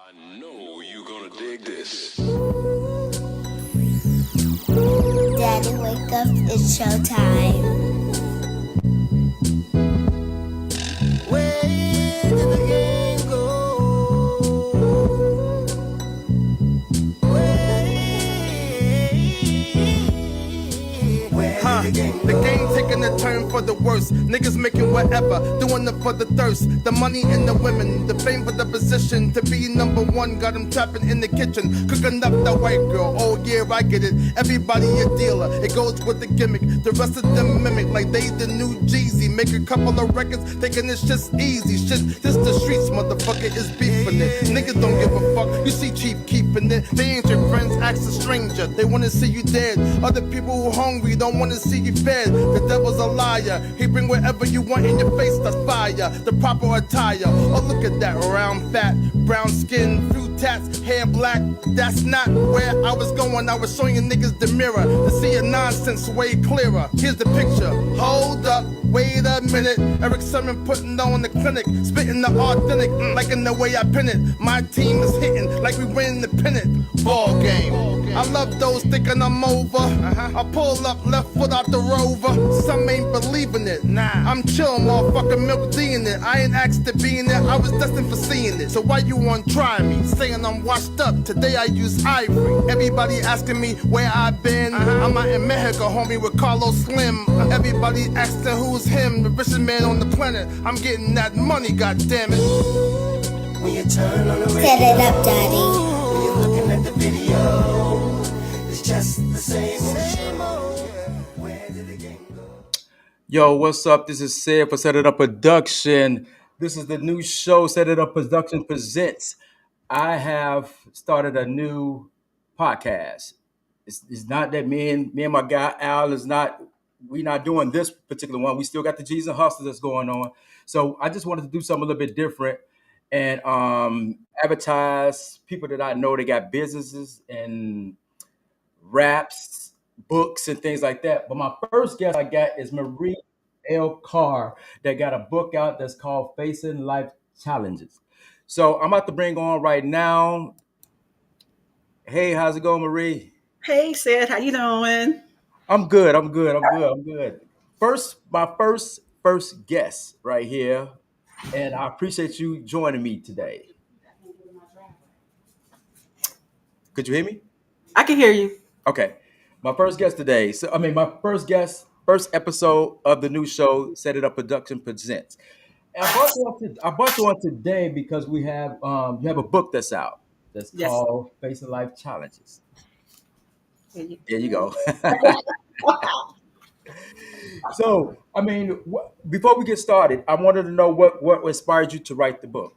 I know you're gonna dig this. Daddy, wake up, it's showtime. Where did the game go? The game taking a turn for the worse. Niggas making whatever, doing it for the thirst. The money and the women, the fame for the position. To be number one, got them trapping in the kitchen. Cooking up that white girl, oh yeah, I get it. Everybody a dealer, it goes with the gimmick. The rest of them mimic like they the new Jeezy. Make a couple of records, thinking it's just easy. Shit, this the streets, motherfucker, is beefing it. Niggas don't give a fuck, you see cheap keeping it. They ain't your friends, ask a stranger. They wanna see you dead. Other people who hungry don't wanna see you fed. The devil's a liar. He bring whatever you want in your face, that's fire. The proper attire. Oh, look at that round fat, brown skin, few tats, hair black. That's not where I was going. I was showing you niggas the mirror to see your nonsense way clearer. Here's the picture. Hold up, wait a minute. Eric Sermon putting on the clinic, spitting the authentic, like in the way I pin it. My team is hitting like we win the pennant. Ball game. I love those thinking I'm over. I pull up left foot out the rover. Some ain't believing it. Nah, I'm chill, motherfucking milk D in it. I ain't asked to be in it. I was destined for seeing it. So why you want try me? Saying I'm washed up. Today I use ivory. Everybody asking me where I've been. I'm out in Mexico, homie, with Carlos Slim. Everybody asking who's him, the richest man on the planet. I'm getting that money, goddammit. When you turn on the radio, Set it up, Daddy. when you're looking at the video, it's just the same old show. Where did the game go? Yo, what's up? This is Sid for CedItUp Production. This is the new show, CedItUp Production Presents. I have started a new podcast. It's not that me and my guy Al we not doing this particular one. We still got the G's and Hustlas that's going on. So I just wanted to do something a little bit different and advertise people that I know that got businesses and raps, books, and things like that. But my first guest I got is Marie L. Carr that got a book out that's called Facing Life Challenges. So I'm about to bring on right now. Hey, how's it going, Marie? Hey, Sid, how you doing? I'm good. I'm good. My first guest right here, and I appreciate you joining me today. Could you hear me? I can hear you. Okay. My first guest today. My first episode of the new show, CedItUp Production Presents. And I brought you on today because you have a book that's out that's Yes. called Facing Life Challenges. Here you- There you go. So, before we get started, I wanted to know what inspired you to write the book.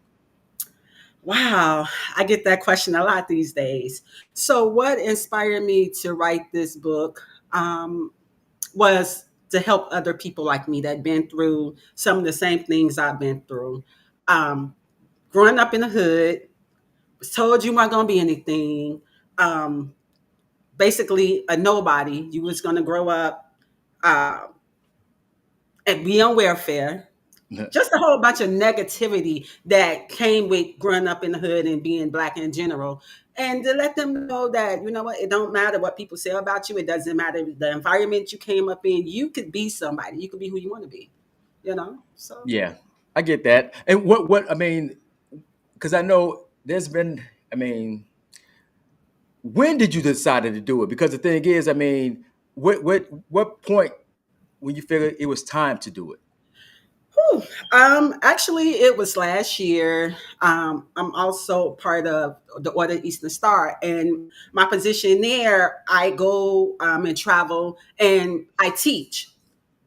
Wow, I get that question a lot these days. So, what inspired me to write this book was to help other people like me that been through some of the same things I've been through. Um, Growing up in the hood, was told you weren't going to be anything. Um, Basically, a nobody. You was going to grow up uh, and be on welfare. Just a whole bunch of negativity that came with growing up in the hood and being black in general. And to let them know that, you know what, it don't matter what people say about you. It doesn't matter the environment you came up in. You could be somebody. You could be who you want to be, you know? So, Yeah, I get that. And because I know there's been, when did you decide to do it? Because the thing is, what point when you figured it was time to do it? whew. Actually, it was last year. I'm also part of the Order Eastern Star, and my position there, I go and travel and I teach,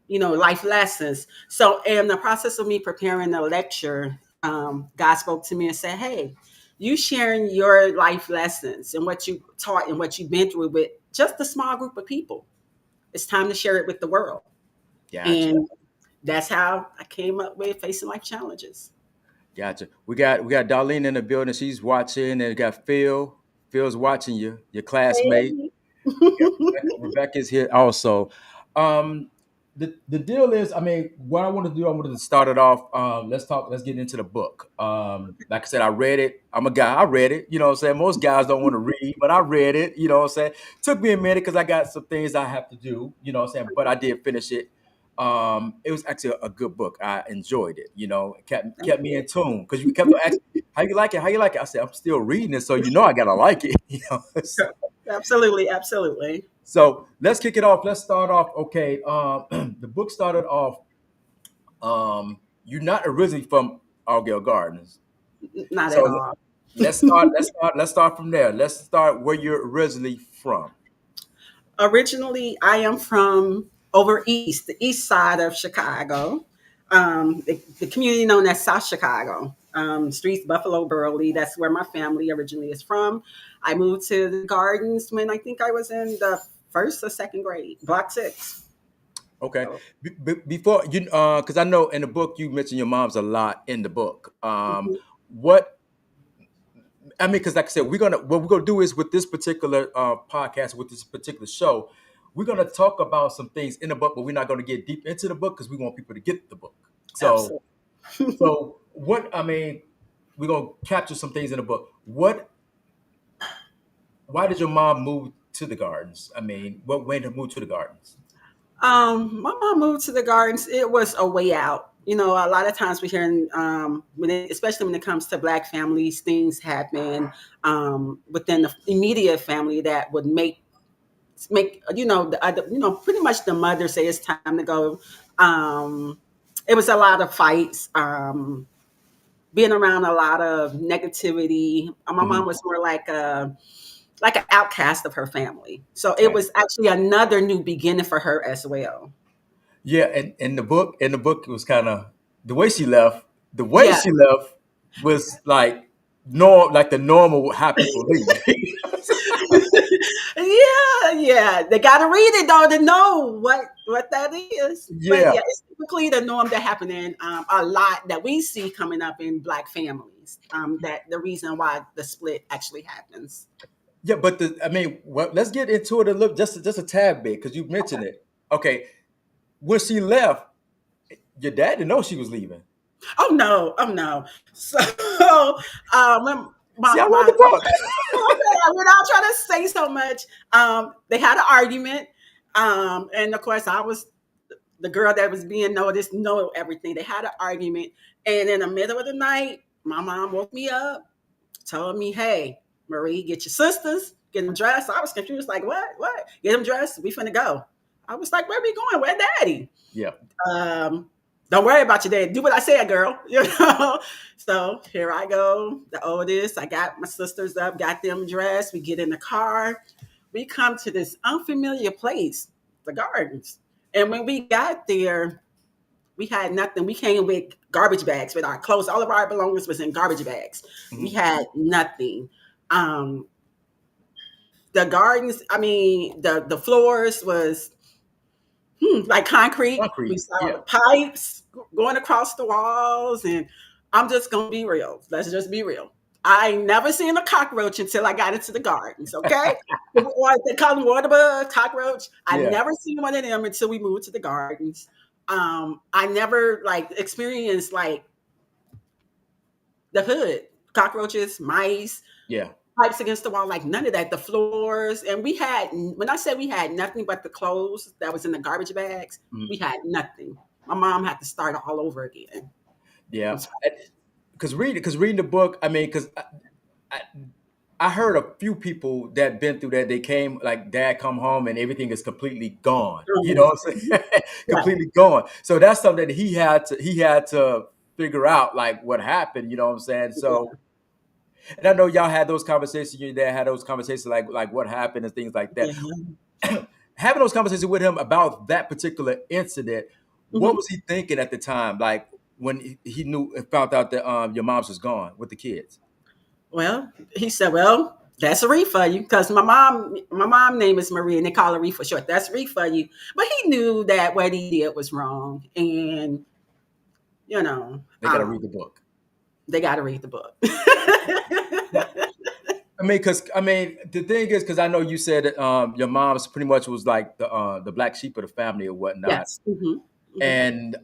life lessons. So, in the process of me preparing the lecture, God spoke to me and said, "Hey, you sharing your life lessons and what you taught and what you've been through with just a small group of people. It's time to share it with the world." Gotcha. And that's how I came up with Facing Life Challenges. Gotcha. We got Darlene in the building. She's watching, and we got Phil. Phil's watching you, your classmate. Hey. Rebecca's here also. Um, the deal is, I mean, what I wanted to do, I wanted to start it off. Let's get into the book. Like I said, I read it. I'm a guy. I read it. You know what I'm saying? Most guys don't want to read, but I read it. You know what I'm saying? Took me a minute because I got some things I have to do. You know what I'm saying? But I did finish it. It was actually a good book. I enjoyed it. You know, it kept me in tune because you kept on asking, "How you like it? How you like it?" I said, "I'm still reading it, so you know I gotta like it." You know. Absolutely, absolutely. So let's kick it off. Let's start off. Okay, the book started off. You're not originally from Argyle Gardens, Not so at all. let's start from there. Let's start where you're originally from. Originally, I am from over east, the east side of Chicago, the community known as South Chicago, streets Buffalo, Burley. That's where my family originally is from. I moved to the Gardens when I think I was in the first or second grade, Block 6. Okay, So, before you, because I know in the book you mentioned your mom's a lot in the book. mhm, What I mean, because like I said, what we're gonna do is with this particular podcast, with this particular show, we're gonna talk about some things in the book, but we're not gonna get deep into the book because we want people to get the book. So, absolutely. so what I mean, we're gonna capture some things in the book. Why did your mom move to the gardens? I mean, what made her move to the gardens? My mom moved to the Gardens. It was a way out. You know, a lot of times we hear, especially when it comes to Black families, things happen within the immediate family that would make the other, pretty much the mother say it's time to go. It was a lot of fights. Being around a lot of negativity. My Mhm. mom was more like an outcast of her family. So it Okay. was actually another new beginning for her as well. Yeah, and in the book, it was kind of the way she left. The way Yeah. she left was like like the normal how people leave. Yeah, yeah. They gotta read it though to know what that is. But Yeah, yeah, it's typically the norm that happening a lot that we see coming up in Black families. That the reason why the split actually happens. yeah, but I mean, let's get into it a little, just a tad bit, because you mentioned it. Okay, when she left, your dad didn't know she was leaving. Oh no, oh no. So when See, I read my the book. okay, without trying to say so much, they had an argument. And of course I was the girl that was being noticed, know everything. They had an argument. And in the middle of the night, my mom woke me up, told me, hey, Marie, get your sisters, get them dressed. I was confused, like, what? What? Get them dressed. We finna go. I was like, where we going? Where daddy? Yeah, Um, don't worry about your dad. Do what I said, girl. You know. So here I go, the oldest. I got my sisters up, got them dressed. We get in the car. We come to this unfamiliar place, the gardens. And when we got there, we had nothing. We came with garbage bags with our clothes. All of our belongings was in garbage bags. We mhm. had nothing. Um, the gardens, I mean, the floors was like concrete. We Concrete. saw Yeah, the pipes going across the walls, and I'm just gonna be real. Let's just be real. I ain't never seen a cockroach until I got into the gardens. Okay, or they call them water bug, cockroach. I yeah, never seen one of them until we moved to the gardens. I never like experienced like the hood, cockroaches, mice, yeah. pipes against the wall, like none of that. The floors, and we had when I said we had nothing but the clothes that was in the garbage bags, Mhm. we had nothing. My mom had to start all over again. Yeah. Because reading the book, I mean, I, I heard a few people that been through that. They came like dad come home and everything is completely gone. You know Mhm. what I'm saying? Yeah, Completely gone. So that's something that he had to figure out like what happened. You know what I'm saying? yeah. So, and I know y'all had those conversations. Your dad had those conversations like what happened and things like that. Yeah. Having those conversations with him about that particular incident, what Mhm. was he thinking at the time? Like when he knew and found out that your mom's was gone with the kids. Well, he said, "Well, that's a reef for you," because my mom name is Marie, and they call her Reef for short. That's a reef for you. But he knew that what he did was wrong, and you know, They got to read the book. they got to read the book. Now, I mean, the thing is, because I know you said that your mom's pretty much was like the black sheep of the family or whatnot. Yes. Hmm. Hmm. And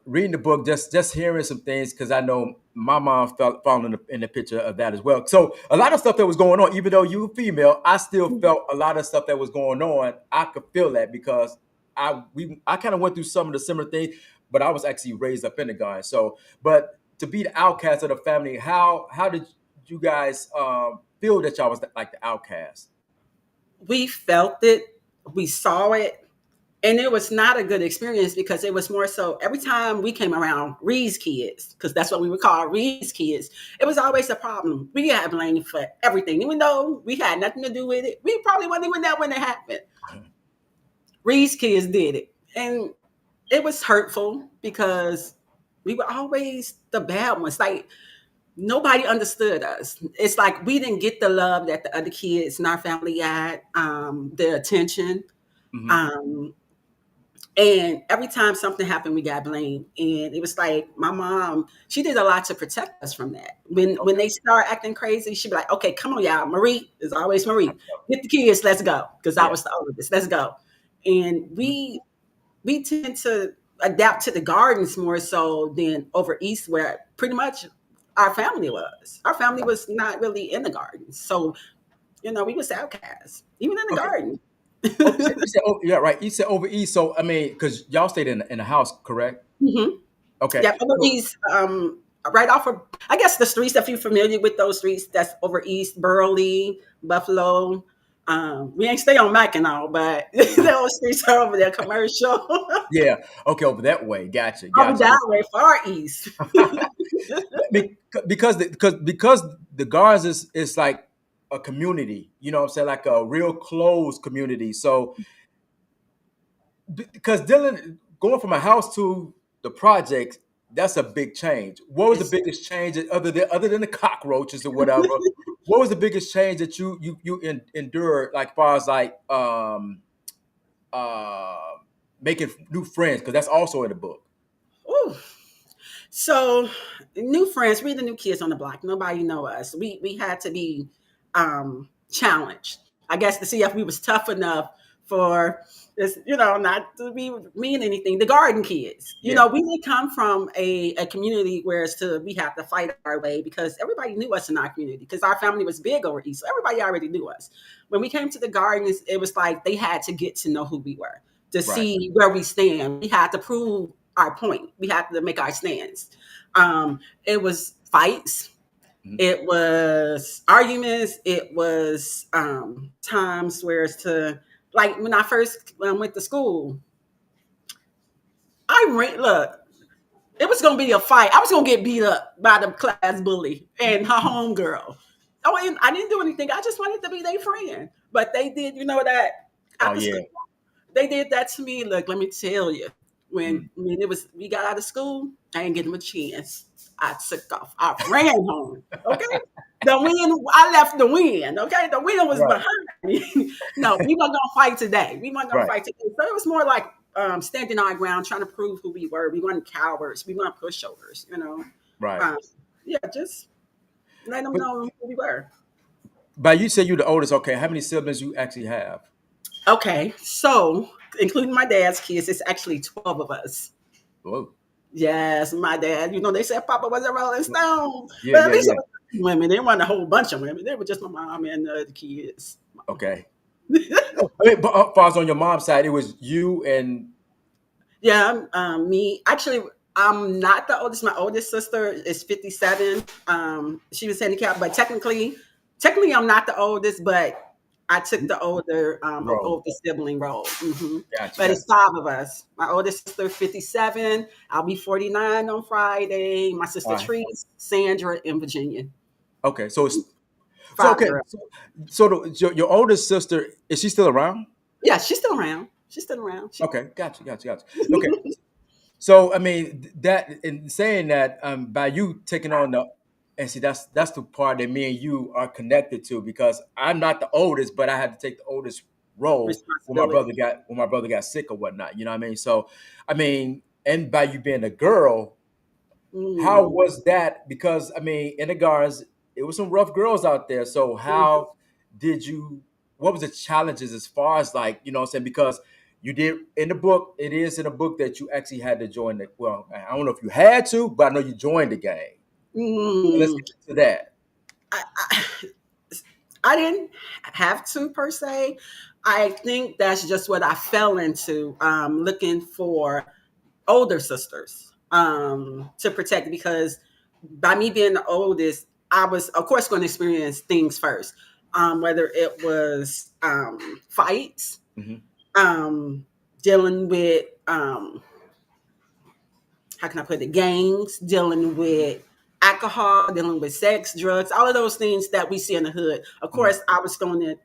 reading the book, just hearing some things, because I know my mom fell in the picture of that as well. So a lot of stuff that was going on, even though you were female, I still felt a lot of stuff that was going on. I could feel that because I kind of went through some of the similar things, but I was actually raised up in the garden. So, but to be the outcast of the family, how did you guys feel that y'all was like the outcast? We felt it, we saw it, and it was not a good experience because it was more so every time we came around Reed's kids, because that's what we would call Reed's kids, it was always a problem. We got blamed for everything, even though we had nothing to do with it. We probably wasn't even there when it happened. Reed's kids did it. And it was hurtful because we were always the bad ones. Like nobody understood us. It's like we didn't get the love that the other kids in our family got, the attention. Hmm. Um, and every time something happened, we got blamed. And it was like my mom, she did a lot to protect us from that. When Okay. they start acting crazy, she'd be like, okay, come on, y'all. Marie is always Marie. Get the kids, let's go. Because I Yeah. was the oldest. Let's go. And Mhm. we tend to adapt to the gardens more so than over east, where pretty much our family was. Our family was not really in the gardens, so we was outcasts, even in the Okay. garden. Oh, you said, oh, yeah, right. You said over east. So I mean, because y'all stayed in a house, correct? Hmm. Okay. Yeah, over So, east, right off of, I guess the streets. If you're familiar with those streets, that's over east, Burley, Buffalo. We ain't stay on Mackinac, but those streets are over there, commercial. yeah. Okay. Over that way. Gotcha. Over Gotcha. that way, far east. Because the guards is like a community. You know what I'm saying? Like a real close community. So because Dylan going from a house to the project, that's a big change. What was the It's biggest change other than the cockroaches or whatever? What was the biggest change that you endured, like far as like uh making new friends? Because that's also in the book. ooh. So new friends, we the new kids on the block. Nobody know us. We had to be challenged, I guess, to see if we was tough enough for this, not to be mean anything. The garden kids, Yeah. we did come from a community where we have to fight our way because everybody knew us in our community because our family was big over east. So everybody already knew us. When we came to the gardens, it was like they had to get to know who we were to Right. see where we stand. We had to prove our point. We had to make our stands. It was fights. Mhm. It was arguments. It was times where it's to like when I first went to school. Look. It was gonna be a fight. I was gonna get beat up by the class bully and her homegirl. I didn't do anything. I just wanted to be their friend. But they did, that Oh after yeah. school. They did that to me. Look, let me tell you. Mm. When we got out of school, I didn't give them a chance. I took off. I ran home. Okay. The win, I left the win. Okay. The win was Right. behind me. No, we weren't gonna fight today. We weren't gonna Right. fight today. So it was more like standing our ground, trying to prove who we were. We weren't cowards. We weren't pushovers. Right. Um, yeah, just let them But know who we were. by you say you're the oldest, okay, how many siblings you actually have? Okay, so including my dad's kids, it's actually 12 of us. Whoa. Yes, my dad. They said Papa was a Rolling Stone, Yeah, but at yeah, least it yeah. was women. They weren't a whole bunch of women. They were just my mom and the kids. Okay. I mean, but far as on your mom's side, it was you and Yeah, me. Actually, I'm not the oldest. My oldest sister is 57. She was handicapped, but technically, I'm not the oldest, but I took the Rose. older sibling role. Gotcha, But gotcha. it's five of us. My oldest sister, 57. I'll be 49 on Friday. My All sister, right. Trees, Sandra, in Virginia. Okay, so Five okay, girls. your oldest sister, is she still around? Yeah, she's still around. She's still around. Okay, gotcha. Okay, so I mean that in saying that, by you taking on the, and see that's the part that me and you are connected to, because I'm not the oldest, but I had to take the oldest role when Responsibility. my brother got sick or whatnot. You know what I mean? So I mean, and by you being a girl, how Mm. was that? Because I mean, in the guards, it was some rough girls out there. So how did you? What was the challenges as far as like you know what I'm saying? Because you did in the book. It is in a book that you actually had to join the. Well, I don't know if you had to, but I know you joined the gang. So let's Mm, get to that. I, I, I didn't have to per se. I think that's just what I fell into, looking for older sisters to protect, because by me being the oldest, I was, of course, going to experience things first, whether it was fights, Hmm. um, dealing with, how can I put it, gangs, dealing with alcohol, dealing with sex, drugs, all of those things that we see in the hood. Of Hmm. course, I was going to,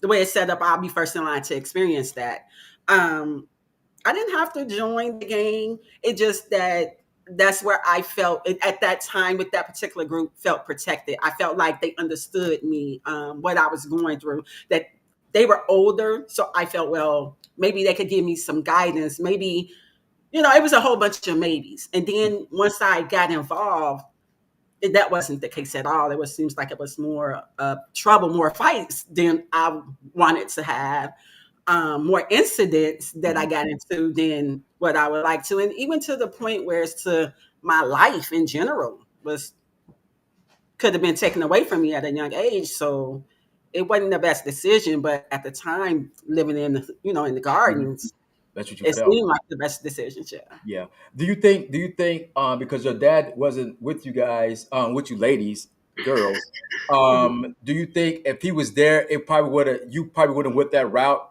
the way it's set up, I'll be first in line to experience that. Um, I didn't have to join the gang. It just that that's where I felt at that time with that particular group, felt protected. I felt like they understood me, what I was going through, that they were older. So I felt, well, maybe they could give me some guidance. Maybe, it was a whole bunch of maybes. And then once I got involved, that wasn't the case at all. Seems like it was more trouble, more fights than I wanted to have, more incidents that I Hmm. got into than what I would like to, and even to the point where it's to my life in general was could have been taken away from me at a young age. So it wasn't the best decision, but at the time, living in in the Hmm. gardens, That's what you it felt. seemed like the best decision. Yeah. Yeah. Do you think because your dad wasn't with you guys, with you ladies, girls, Mhm. do you think if he was there, it probably would have you probably wouldn't went that route?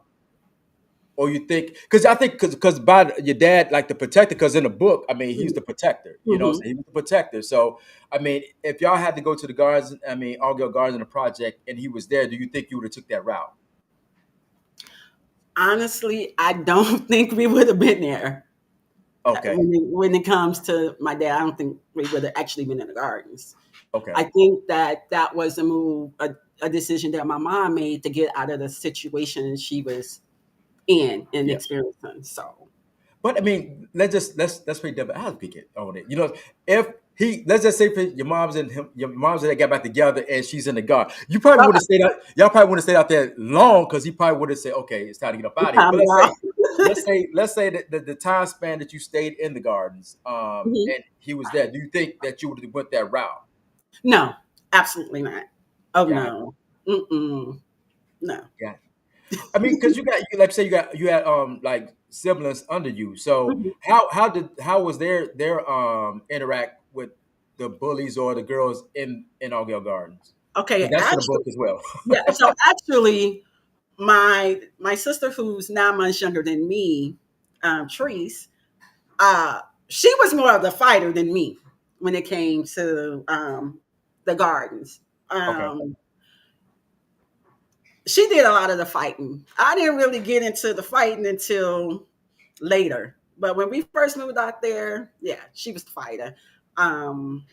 Or you think because I think because by your dad like the protector, because in the book, I mean, he's the protector, you know what I'm Mhm. saying? He was the protector. So I mean, if y'all had to go to the gardens, I mean, all your gardens in the project and he was there, do you think you would have took that route? Honestly, I don't think we would have been there. Okay. When it comes to my dad, I don't think we would have actually been in the gardens. I Okay. think that was a move, a decision that my mom made to get out of the situation she was in and Yeah. experiencing. So, But I mean, let's play devil advocate on it. You know, if he let's just say for your mom's and they got back together and she's in the guard, you probably well, would have stayed out. Y'all probably would have stayed out there long because he probably would have said, "Okay, it's time to get up out of here." calm But down. let's say that the time span that you stayed in the gardens, Mhm. and he was there. Do you think that you would have went that route? No, absolutely not. Oh Got no, mm-mm, no. got. I mean, because you like say you had like siblings under you. So Mhm. how was their interact with the bullies or the girls in All Gardens? Okay, Because that's in the book actually, as well. yeah. So actually, my sister, who's 9 months younger than me, Treese, uh, she was more of the fighter than me when it came to the gardens. Okay. Um, she did a lot of the fighting. I didn't really get into the fighting until later. But when we first moved out there, yeah, she was the fighter. Um,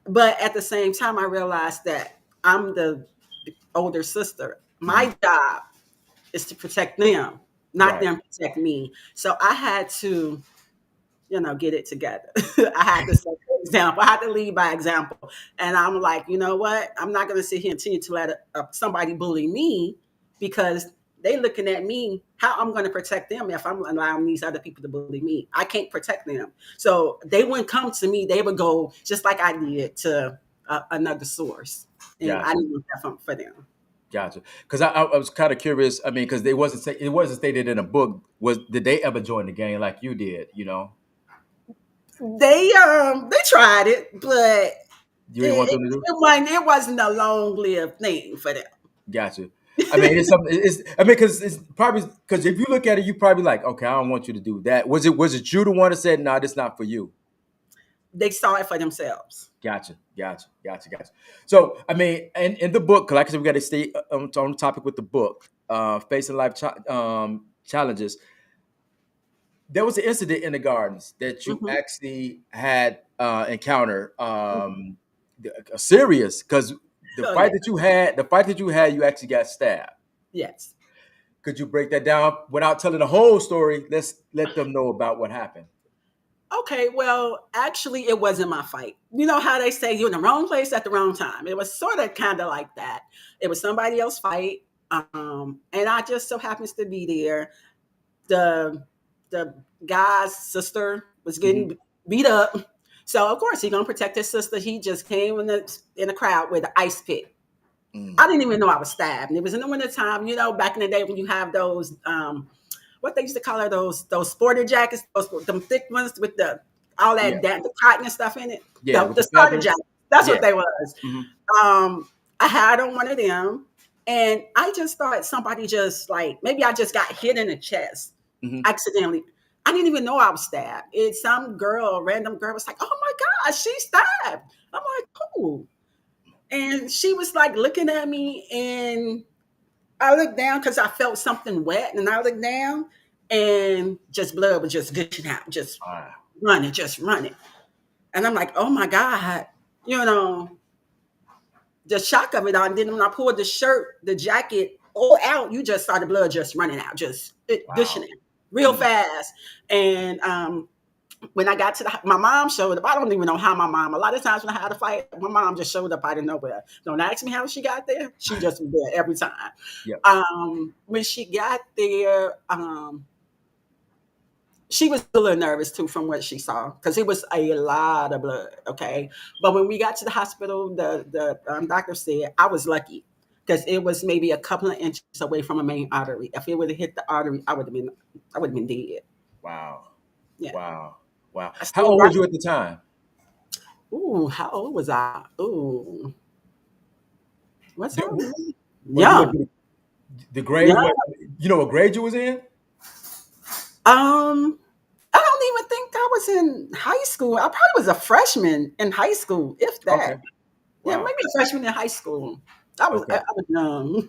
but at the same time, I realized that I'm the older sister. Mhm. My job is to protect them, not Right. them protect me. So I had to get it together. I had to set the example. I had to lead by example. And I'm like, you know what? I'm not going to sit here and continue to let somebody bully me, because they looking at me, how I'm going to protect them if I'm allowing these other people to bully me. I can't protect them. So they wouldn't come to me. They would go just like I did to another source. And I Gotcha. didn't want that for them. Gotcha. Because I was kind of curious. I mean, because it wasn't stated in a book. Did they ever join the gang like you did? You know, They tried it, but you didn't want them to do. it wasn't a long lived thing for them. Gotcha. I mean, it's something. It's. I mean, because it's probably because if you look at it, you probably like, okay, I don't want you to do that. Was it you the one that said, "No, this not for you"? They saw it for themselves. Gotcha. So, I mean, and in the book, 'cause like I said, we got to stay on the topic with the book, facing life challenges. There was an incident in the gardens that you Hmm. actually had encountered, a serious because Oh yeah, the fight that you had, you actually got stabbed. yes. Could you break that down without telling the whole story? Let's let them know about what happened. Okay, well, actually, it wasn't my fight. You know how they say you're in the wrong place at the wrong time. It was sort of kind of like that. It was somebody else's fight, and I just so happens to be there. The guy's sister was Hmm. getting beat up, so of course he's gonna protect his sister. He just came in the crowd with an ice pick. I Mm. didn't even know I was stabbed. And it was in the wintertime, back in the day when you have those what they used to call her, those sporter jackets, them thick ones with all Yeah, the cotton and stuff in it. yeah, The, with the the starter feathers. jacket. That's Yeah. what they was. Hmm. I had on one of them, and I just thought somebody just like maybe I just got hit in the chest Hmm. accidentally. I didn't even know I was stabbed. It's some girl, random girl, was like, "Oh my gosh, she's stabbed." I'm like, "Cool," and she was like looking at me, and I looked down because I felt something wet, and I looked down, and just blood was just gushing out, Wow. just running. And I'm like, oh my God, you know, the shock of it all. And then when I pulled the shirt, the jacket all out, you just saw the blood just running out, just it gushing Wow. out real Mm. fast. And when I got to my mom showed up. I don't even know how my mom. A lot of times when I had a fight, my mom just showed up out of nowhere. Don't ask me how she got there. She just was there every time. Yep. When she got there, she was a little nervous too from what she saw because it was a lot of blood. Okay, but when we got to the hospital, the doctor said I was lucky because it was maybe a couple of inches away from a main artery. If it would have hit the artery, I would have been dead. Wow. Yeah, Wow. Wow. I How still old got. was you at the time? Ooh, how old was I? Ooh, what's Did- I? Well, you went Young, to the grade. young. What you know? What grade you was in? I don't even think I was in high school. I probably was a freshman in high school, if that. Okay. Yeah, maybe Wow. a freshman in high school. I was I, Okay. I was young.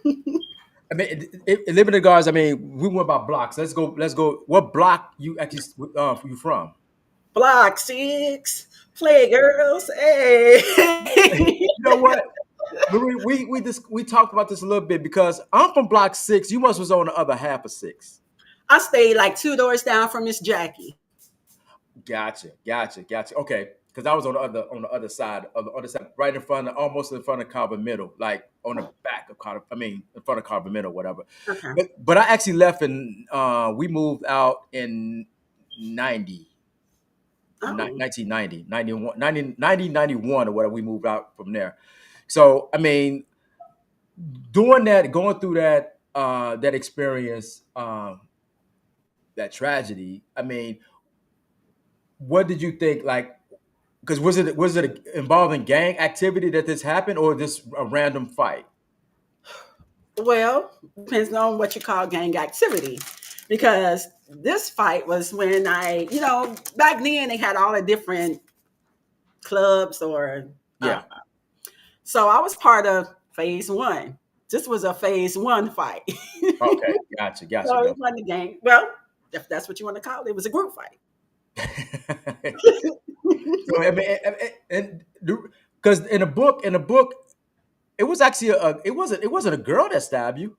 I mean, Living in guards. I mean, we went by blocks. Let's go. Let's go. What block you actually you from? Block 6, Playgirls. Hey. You know what? We talked about this a little bit because I'm from block 6. You must was on the other half of 6. I stayed like 2 doors down from Miss Jackie. Gotcha. Okay, because I was on the other side of the other side, right in front of almost in front of Carbon Middle, like on the back of Carbon. I mean, in front of Carbon Middle, whatever. Okay. But I actually left and we moved out in 90, Oh. 1990, 91, 91 or whatever. We moved out from there. So I mean, doing that, going through that experience, that tragedy. I mean, what did you think? Like, because was it involving gang activity that this happened, or this a random fight? Well, depends on what you call gang activity. Because this fight was when back then they had all the different clubs or Yeah. so I was part of phase 1. This was a phase 1 fight. Okay. Gotcha. So Gotcha. it wasn't a gang. Well, if that's what you want to call it, it was a group fight. Gotcha. So I mean, and because in the book, it was actually it wasn't a girl that stabbed you.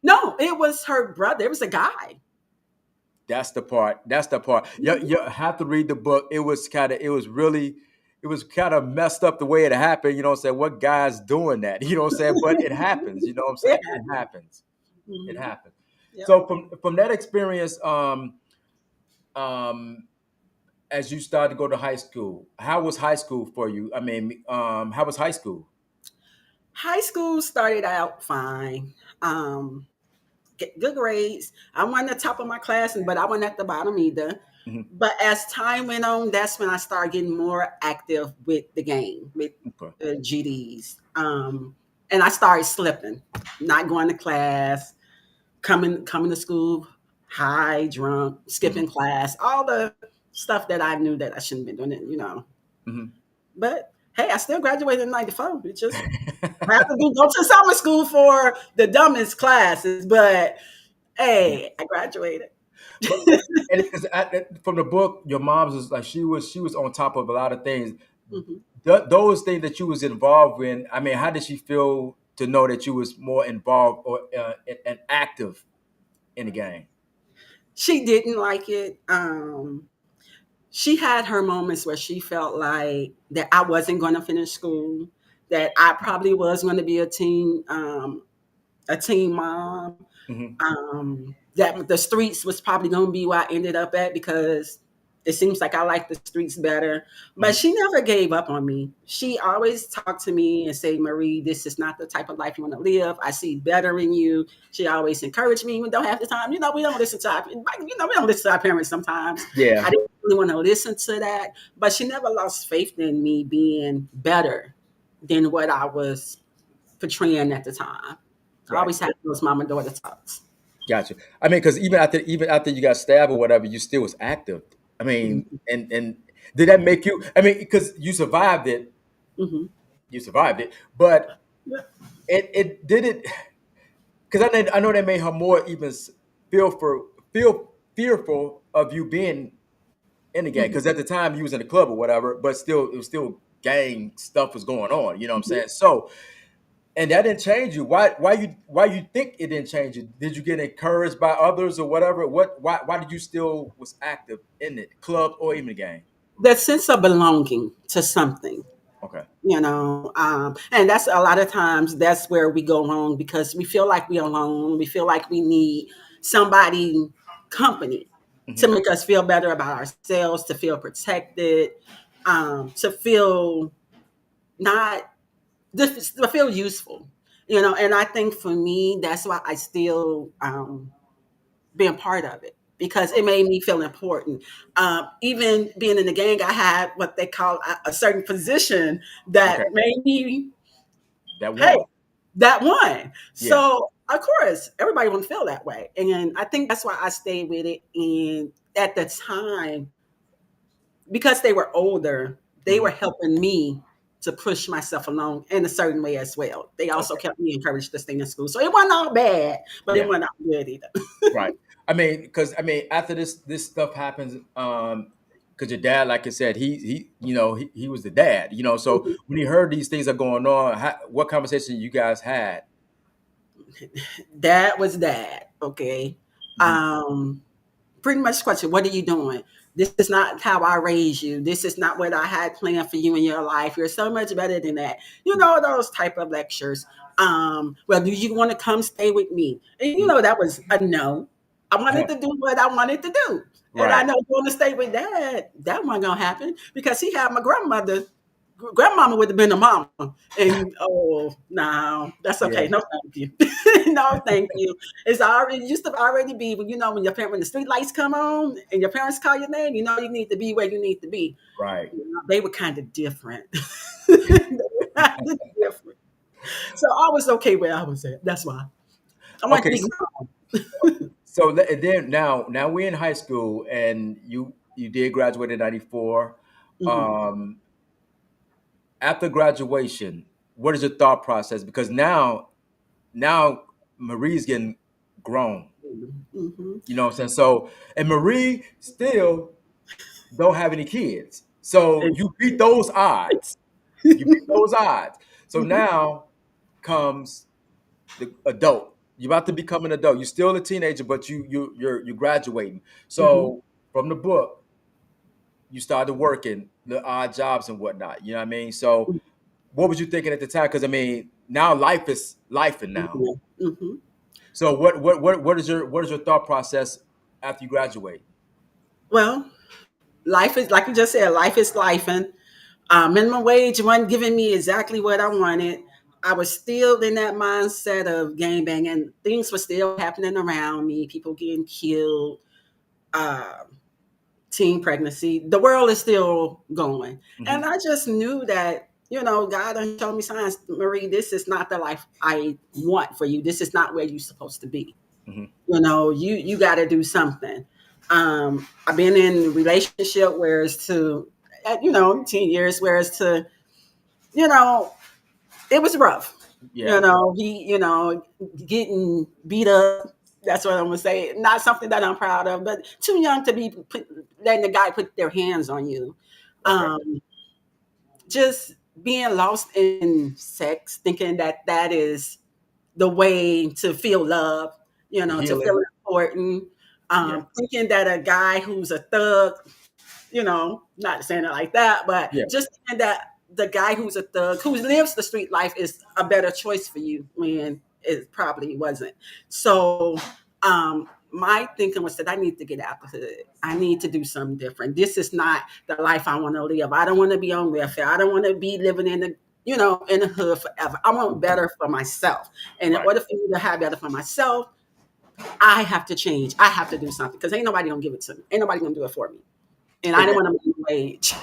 No, it was her brother. It was a guy. That's the part. That's the part. You have to read the book. It was kind of messed up the way it happened. You know what I'm saying? What guy's doing that? You know what I'm saying? But it happens. You know what I'm saying? Yeah. It happens. It Mhm. happens. Yep. So from that experience, um, as you started to go to high school, how was high school for you? I mean, how was high school? High school started out fine. Um, Good grades. I wasn't the top of my class, but I wasn't at the bottom either. Mhm. But as time went on, that's when I started getting more active with the game, with Okay. GDs. And I started slipping, not going to class, coming to school high, drunk, Mhm. skipping class, all the stuff that I knew that I shouldn't be doing. Mhm. But hey, I still graduated in '94. It just I have to go to summer school for the dumbest classes, but Yeah. hey, I graduated. But and because from the book, your mom's was like she was on top of a lot of things. Mhm. Those things that you was involved in. I mean, how did she feel to know that you was more involved or and active in the game? She didn't like it. she had her moments where she felt like that I wasn't going to finish school, that I probably was going to be a teen mom, Hmm. that the streets was probably going to be where I ended up at because it seems like I like the streets better. But Hmm. she never gave up on me. She always talked to me and say, Marie, this is not the type of life you want to live. I see better in you. She always encouraged me, even though half the time, we don't listen to we don't listen to our parents sometimes. Yeah, I didn't really want to listen to that. But she never lost faith in me being better than what I was portraying at the time. I right. always had those mom and daughter talks. Gotcha. I mean, because even after you got stabbed or whatever, you still was active. I mean, and did that make you? I mean, because you survived it, Mm-hmm. but Yeah. it did it because I know that made her more even feel for feel fearful of you being in the gang Mhm. because at the time you was in the club or whatever, but still it was still gang stuff was going on. You know what I'm Mhm. saying? So and that didn't change you. Why you think it didn't change you? Did you get encouraged by others or whatever? Why did you still was active in it, club or even the gang? That sense of belonging to something, Okay. and that's a lot of times that's where we go wrong because we feel like we're alone. We feel like we need somebody company to Hmm. make us feel better about ourselves, to feel protected, to feel not to feel useful. And I think for me, that's why I still being part of it because it made me feel important. Even being in the gang, I had what they call a certain position Okay. that made me, That hey, one. that one. Yeah. So of course, everybody wouldn't feel that way, and I think that's why I stayed with it. And at the time, because they were older, they Hmm. were helping me to push myself along in a certain way as well. They also Okay. kept me encouraged to stay in school. So it wasn't all bad, but it Yeah. wasn't all good either. Right. I mean, after this stuff happens, because your dad, like I said, he was the dad, So when he heard these things are going on, what conversation you guys had? Dad was dad. Okay. Hmm. Pretty much question, what are you doing? This is not how I raised you. This is not what I had planned for you in your life. You're so much better than that. Those type of lectures. Well, do you want to come stay with me? And that was a no. I wanted to do what I wanted to do. And I Right. know going to stay with dad, that wasn't gonna happen because he had my grandmama would have been a mama. And oh no, that's Yeah. okay. No, thank you. No, thank you. It's already used to already be when when the street lights come on and your parents call your name, you need to be where you need to be. Right. They were kind of different. They were kind of different. So I was okay where I was at. That's why I wanted to Okay. be grown. So then now we're in high school and you did graduate in 94. Mhm. Um, After graduation, what is your thought process? Because now Marie's getting grown. Mhm. You know what I'm saying? So and Marie still don't have any kids. So And- you beat those odds. You beat those odds. So Mhm. now comes the adult. You're about to become an adult. You're still a teenager, but you're graduating. Mhm. So from the book, you started working the odd jobs and whatnot. You know what I mean? So what was you thinking at the time? Because I mean, now life is life and now. Mhm. Mhm. So what is your thought process after you graduate? Well, life is like you just said. Life is life, and minimum wage wasn't giving me exactly what I wanted. I was still in that mindset of gang banging. Things were still happening around me. People getting killed, uh, teen pregnancy. The world is still going, Hmm. and I just knew that God done showed me signs. Marie, this is not the life I want for you. This is not where you're supposed to be. Hmm. You got to do something. I've been in a relationship where it's to 10 years where it's to you know it was rough. Yeah. He getting beat up. That's what I'm gonna say. Not something that I'm proud of, but too young to be letting the guy put their hands on you. Okay. um just being lost in sex, thinking that that is the way to feel love, to feel Healing. important. Yeah. Thinking that a guy who's a thug, not saying it like that, but Yeah. just saying that the guy who's a thug, who lives the street life, is a better choice for you when it probably wasn't. So, my thinking was that I need to get out of the hood. I need to do something different. This is not the life I want to live. I don't want to be on welfare. I don't want to be living in the hood forever. I want better for myself. And in Right. order for me to have better for myself, I have to change. I have to do something because ain't nobody gonna give it to me. Ain't nobody gonna do it for me. And I And didn't want to minimum wage.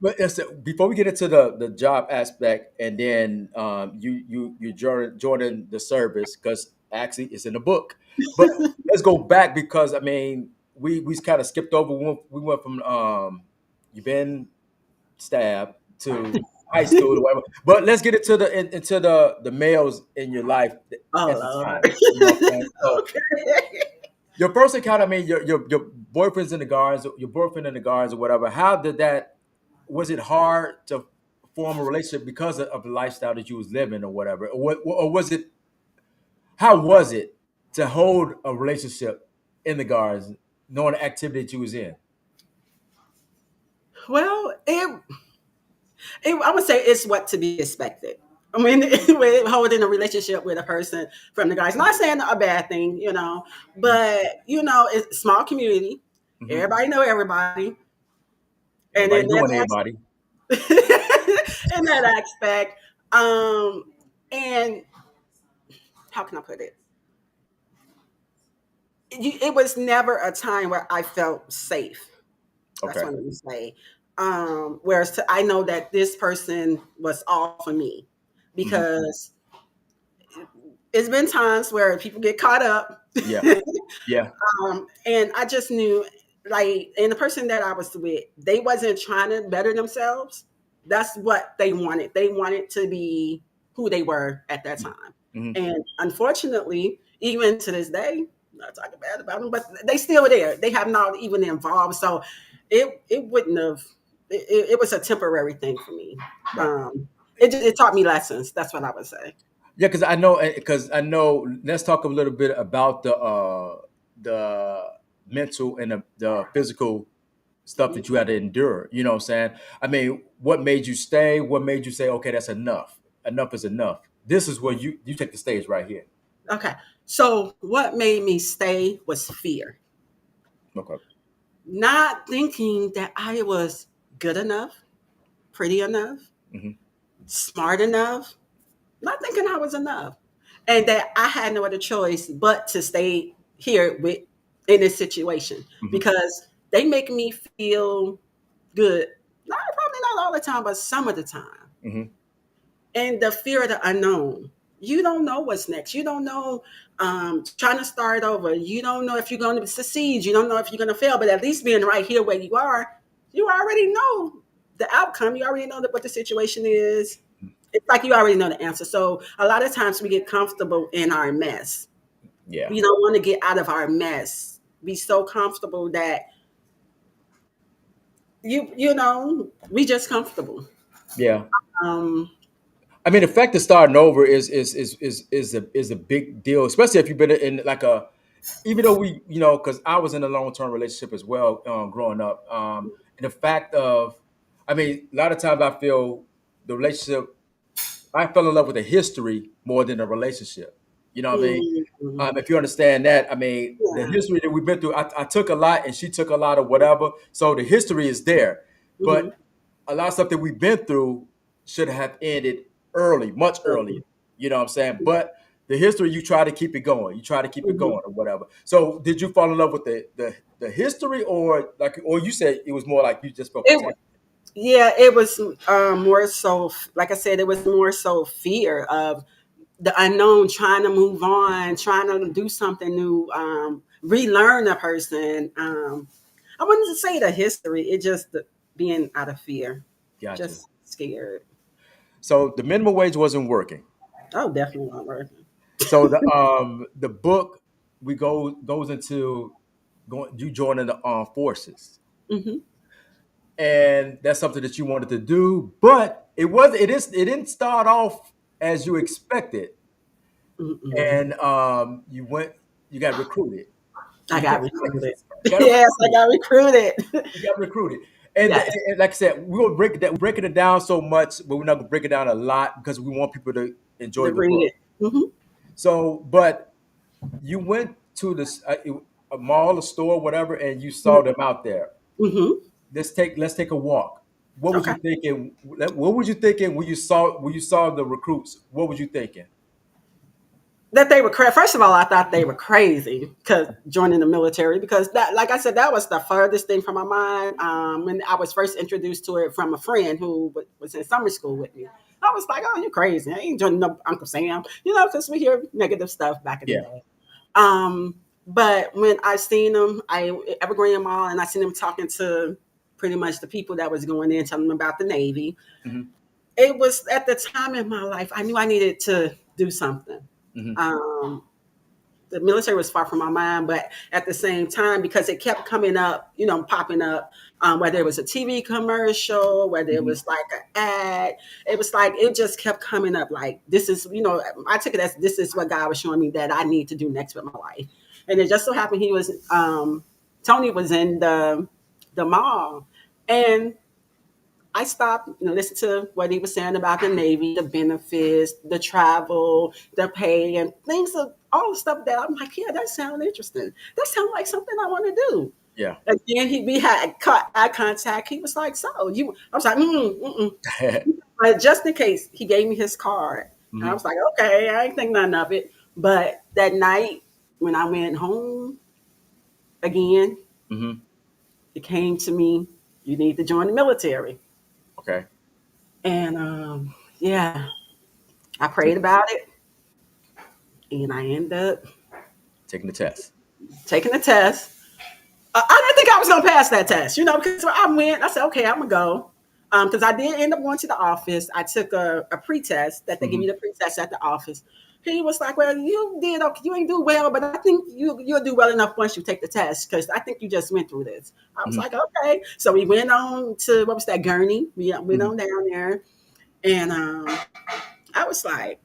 but before we get into the job aspect, and then you joining the service because actually it's in the book. But let's go back because I mean we kind of skipped over. We went from you've been stabbed to high school or whatever. But let's get into the males in your life Oh at the Lord. time. You know what I'm saying? So Okay. your first encounter, I mean, your boyfriend's in the guards, your boyfriend in the guards or whatever. How did that? Was it hard to form a relationship because of the lifestyle that you was living or whatever, or was it? How was it to hold a relationship in the guards, knowing the activity that you was in? Well, I would say it's what to be expected. I mean, with holding a relationship with a person from the guys, not saying a bad thing, but it's a small community. Hmm. Everybody know everybody, and Everybody in knowing that everybody. in that aspect, and how can I put it? It was never a time where I felt safe. That's Okay. what I'm gonna say. Whereas I know that this person was all for me Hmm. because it's been times where people get caught up. Yeah. Yeah. And I just knew, like, and the person that I was with, they wasn't trying to better themselves. That's what they wanted. They wanted to be who they were at that time. Hmm. And unfortunately, even to this day, not talking bad about them, but they still there. They have not even involved. So it wouldn't have. It was a temporary thing for me. Right. It taught me lessons. That's what I would say. Yeah, because I know. Let's talk a little bit about the mental and the physical stuff that you had to endure. You know what I'm saying? I mean, what made you stay? What made you say, okay, that's enough. Enough is enough. This is where you take the stage right here. Okay. So what made me stay was fear. Okay. Not thinking that I was good enough, pretty enough, Hmm. smart enough, not thinking I was enough. And that I had no other choice but to stay here in this situation Hmm. because they make me feel good. Not probably not all the time, but some of the time. Hmm. And the fear of the unknown. You don't know what's next. You don't know, trying to start over. You don't know if you're going to succeed. You don't know if you're going to fail. But at least being right here where you are, you already know the outcome. You already know what the situation is. It's like you already know the answer. So a lot of times we get comfortable in our mess. Yeah. We don't want to get out of our mess. Be so comfortable that we just comfortable. Yeah. Um, I mean, the fact of starting over is a big deal, especially if you've been in like a even though because I was in a long term relationship as well growing up. And the fact of, I mean, a lot of times I feel the relationship, I fell in love with the history more than the relationship. You know what I mean? mm, If you understand that, I mean, the yeah. history that we've been through, I took a lot and she took a lot of whatever. So the history is there. But Mhm. a lot of stuff that we've been through should have ended early, much earlier. Mhm. You know what I'm saying? But the history, you try to keep it going. You try to keep it Mhm. going or whatever. So did you fall in love with the history or you said it was more like you just felt It, content? yeah, it was more so, like I said, it was more so fear of the unknown, trying to move on, trying to do something new, relearn a person. I wouldn't say the history, it just being out of fear, Gotcha. just scared. So the minimum wage wasn't working. Oh, definitely not working. So the book we goes into going you joining the armed forces. Hmm. And that's something that you wanted to do, but it didn't start off as you expected. Mm-mm. And you got recruited. I got recruited. Got Yes, I recruited. got recruited. You got recruited. And, Yes, and like I said, we're breaking it down so much, but we're not gonna break it down a lot because we want people to enjoy to the read book. it. Hmm. So, but you went to this a mall, a store, whatever, and you saw them out there. Hmm. Let's take a walk. What was Okay. you thinking? What was you thinking when you saw the recruits? What was you thinking? That they were crazy. First of all, I thought they were crazy because joining the military, because that, like I said, that was the furthest thing from my mind. When I was first introduced to it from a friend who was in summer school with me, I was like, "Oh, you crazy? I ain't joining no Uncle Sam," because we hear negative stuff back in the Yeah. day. But when I seen them, I Evergreen Mall, and I seen them talking to pretty much the people that was going in, telling them about the Navy. Hmm. It was at the time in my life I knew I needed to do something. Hmm. Um, the military was far from my mind, but at the same time, because it kept coming up, popping up, whether it was a TV commercial, whether it Hmm. was like an ad, it was like it just kept coming up. Like this is, I took it as this is what God was showing me that I need to do next with my life. And it just so happened Tony was in the mall, and I stopped and listened to what he was saying about the Navy, the benefits, the travel, the pay, and things of all the stuff that I'm like, yeah, that sounds interesting. That sounds like something I want to do. Yeah. And then we had eye contact. He was like, "So you?" I was like, mm. But just in case, he gave me his card, and I Hmm. was like, "Okay, I ain't think nothing of it." But that night when I went home again, Hmm. it came to me, "You need to join the military." Okay. And yeah, I prayed about it, and I ended up Taking the test. taking the test. I didn't think I was going to pass that test, because I went. I said, "Okay, I'm gonna go," because I did end up going to the office. I took a pre-test that they give Hmm. you the pre-test at the office. He was like, "Well, you did okay. You ain't do well, but I think you'll do well enough once you take the test because I think you just went through this." I was Hmm. like, "Okay." So we went on to what was that, Gurney? We went Hmm. on down there, and I was like,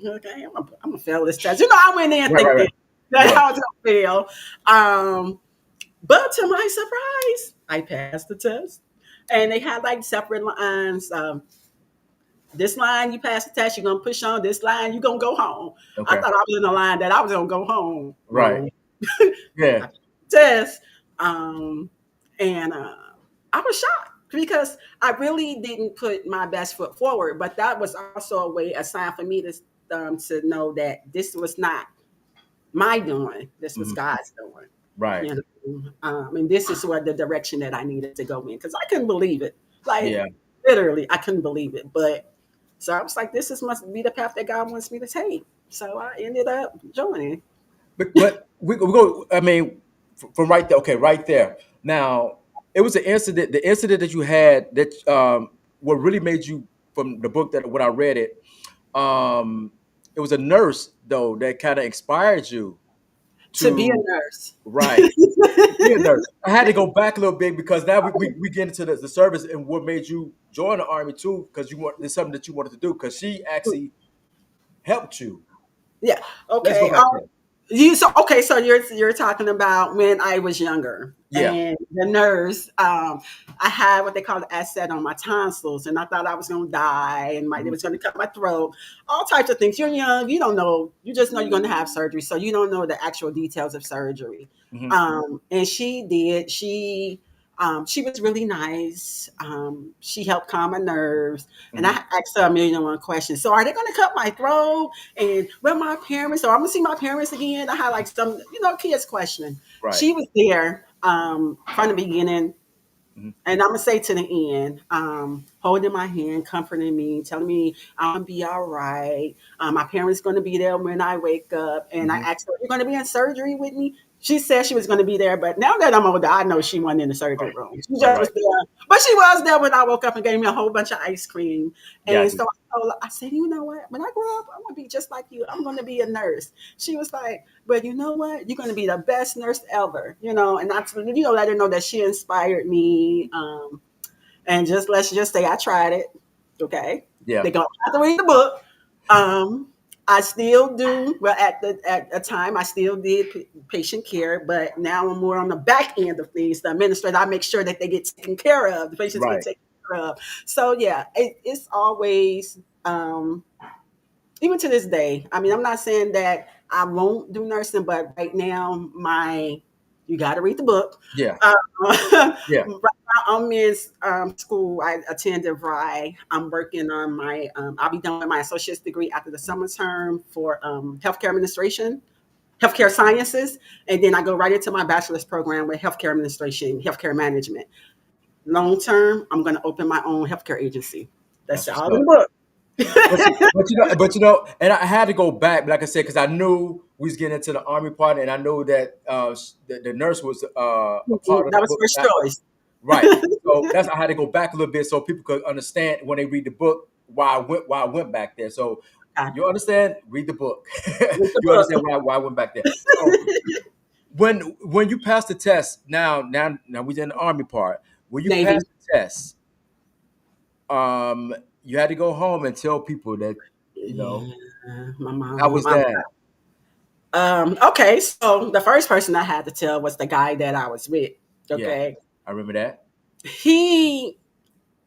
"Okay, I'm gonna fail this test." I went in Right. Right. thinking Right. that Yeah. I was gonna fail. But to my surprise, I passed the test. And they had like separate lines. This line, you pass the test, you're gonna push on. This line, you're gonna go home. I Okay. thought I was in the line that I was gonna go home. Right. Wrong. I Yeah. passed the test. And I was shocked because I really didn't put my best foot forward. But that was also a sign for me to know that this was not my doing. This was Hmm. God's doing. Right. And this is what the direction that I needed to go in because I couldn't believe it. Like Yeah. literally, I couldn't believe it. But so I was like, this must be the path that God wants me to take. So I ended up joining. But we go. I mean, from right there. Okay, right there. Now, it was an incident. The incident that you had that what really made you from the book that when I read it. It was a nurse though that kind of inspired you To be a to nurse. right. Be a nurse. I had to go back a little bit because now we get into the service and what made you join the army too because you want there's something that you wanted to do because she actually helped you. Yeah. Let's go Okay. back there. So you're talking about when I was younger Yeah. and the nurse. I had what they call the asset on my tonsils, and I thought I was going to die, and it Hmm. was going to cut my throat. All types of things. You're young. You don't know. You just know you're going to have surgery, so you don't know the actual details of surgery. Hmm. And she did. She was really nice. She helped calm my nerves, and I Hmm. asked her a million and one questions. So, are they going to cut my throat? And where my parents? So I'm gonna see my parents again. I had like some, kids questioning. Right. She was there from the beginning, Hmm. and I'm gonna say to the end, holding my hand, comforting me, telling me I'm gonna be all right. My parents gonna be there when I wake up. And I Hmm. asked her, "You're gonna be in surgery with me?" She said she was gonna be there, but now that I'm older, I know she wasn't in the surgery Right. room. She Right. just Right. was there, but she was there when I woke up and gave me a whole bunch of ice cream. And Got you. so I said, "You know what? When I grow up, I'm gonna be just like you. I'm gonna be a nurse." She was like, "But you know what? You're gonna be the best nurse ever." And that's let her know that she inspired me. And let's just say I tried it. Okay. Yeah. They're gonna have to read the book. Um, I still do. Well, at the time, I still did patient care, but now I'm more on the back end of things. The administrator, I make sure that they get taken care of. The patients get Right. taken care of. So yeah, it's always, even to this day. I mean, I'm not saying that I won't do nursing, but right now, you got to read the book. Yeah. Right Yeah. now, I'm in school. I attended RI. I'm working on I'll be done with my associate's degree after the summer term for healthcare administration, healthcare sciences, and then I go right into my bachelor's program with healthcare administration, healthcare management. Long term, I'm going to open my own healthcare agency. That's That's what's all in the up. book. But and I had to go back, like I said, because I knew we was getting into the Army part, and I knew that the nurse was a part of the That was book. first choice. Right. So I had to go back a little bit so people could understand when they read the book why I went back there. So Okay. you understand? Read the book. Read the You book. understand why I went back there. So when you pass the test, now we in the Army part. When you pass Navy. the test, you had to go home and tell people that, Yeah, my how mom. was that? Okay, so the first person I had to tell was the guy that I was with. Yeah, Okay, I remember that. he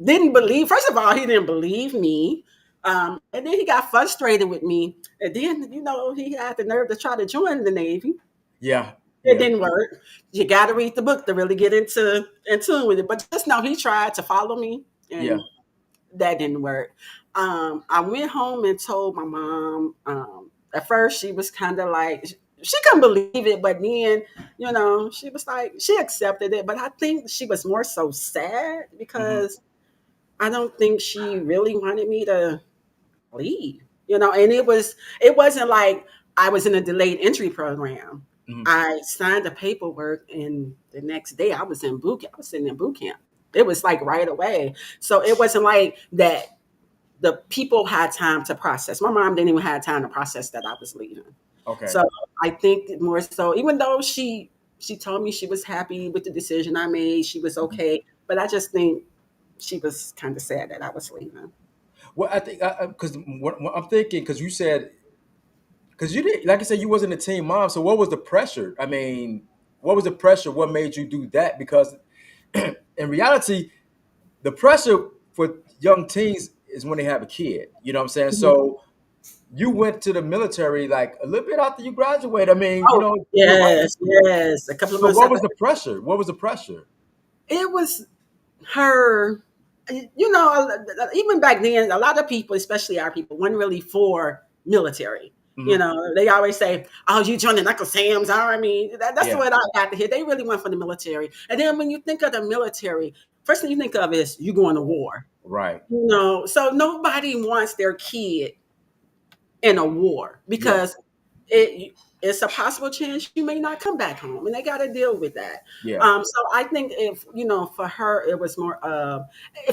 didn't believe. First of all, he didn't believe me, and then he got frustrated with me. And then he had the nerve to try to join the Navy. Yeah, It yeah, didn't work. You got to read the book to really get in tune with it. But just know he tried to follow me, yeah. and that didn't work. I went home and told my mom. At first, she was kind of like she couldn't believe it, but then she was like she accepted it. But I think she was more so sad Hmm. because I don't think she really wanted me to leave. And it wasn't like I was in a delayed entry program. Hmm. I signed the paperwork, and the next day I was in boot camp. I was sitting in boot camp. It was like right away. So it wasn't like that the people had time to process. My mom didn't even have time to process that I was leaving. Okay. So I think more so, even though she told me she was happy with the decision I made, she was Mhm. okay. But I just think she was kind of sad that I was leaving. Well, I think because what I'm thinking, because you said, because you did, like I said, you wasn't a teen mom. So what was the pressure? I mean, what was the pressure? What made you do that? Because in reality, the pressure for young teens is when they have a kid. You know what I'm saying? Mhm. So you went to the military like a little bit after you graduated. I mean, Oh you were right yes, into it. yes. A couple of So months what after was the pressure? What was the pressure? it was her. Even back then, a lot of people, especially our people, weren't really for military. Hmm. They always say, "Oh, you joining Uncle Sam's Army." That's the Yeah. way I got to hear. They really went for the military. And then when you think of the military, first thing you think of is you going to war. Right. So nobody wants their kid in a war Yeah. because it's a possible chance you may not come back home, and they got to deal with that. Yeah. So I think if for her, it was more of,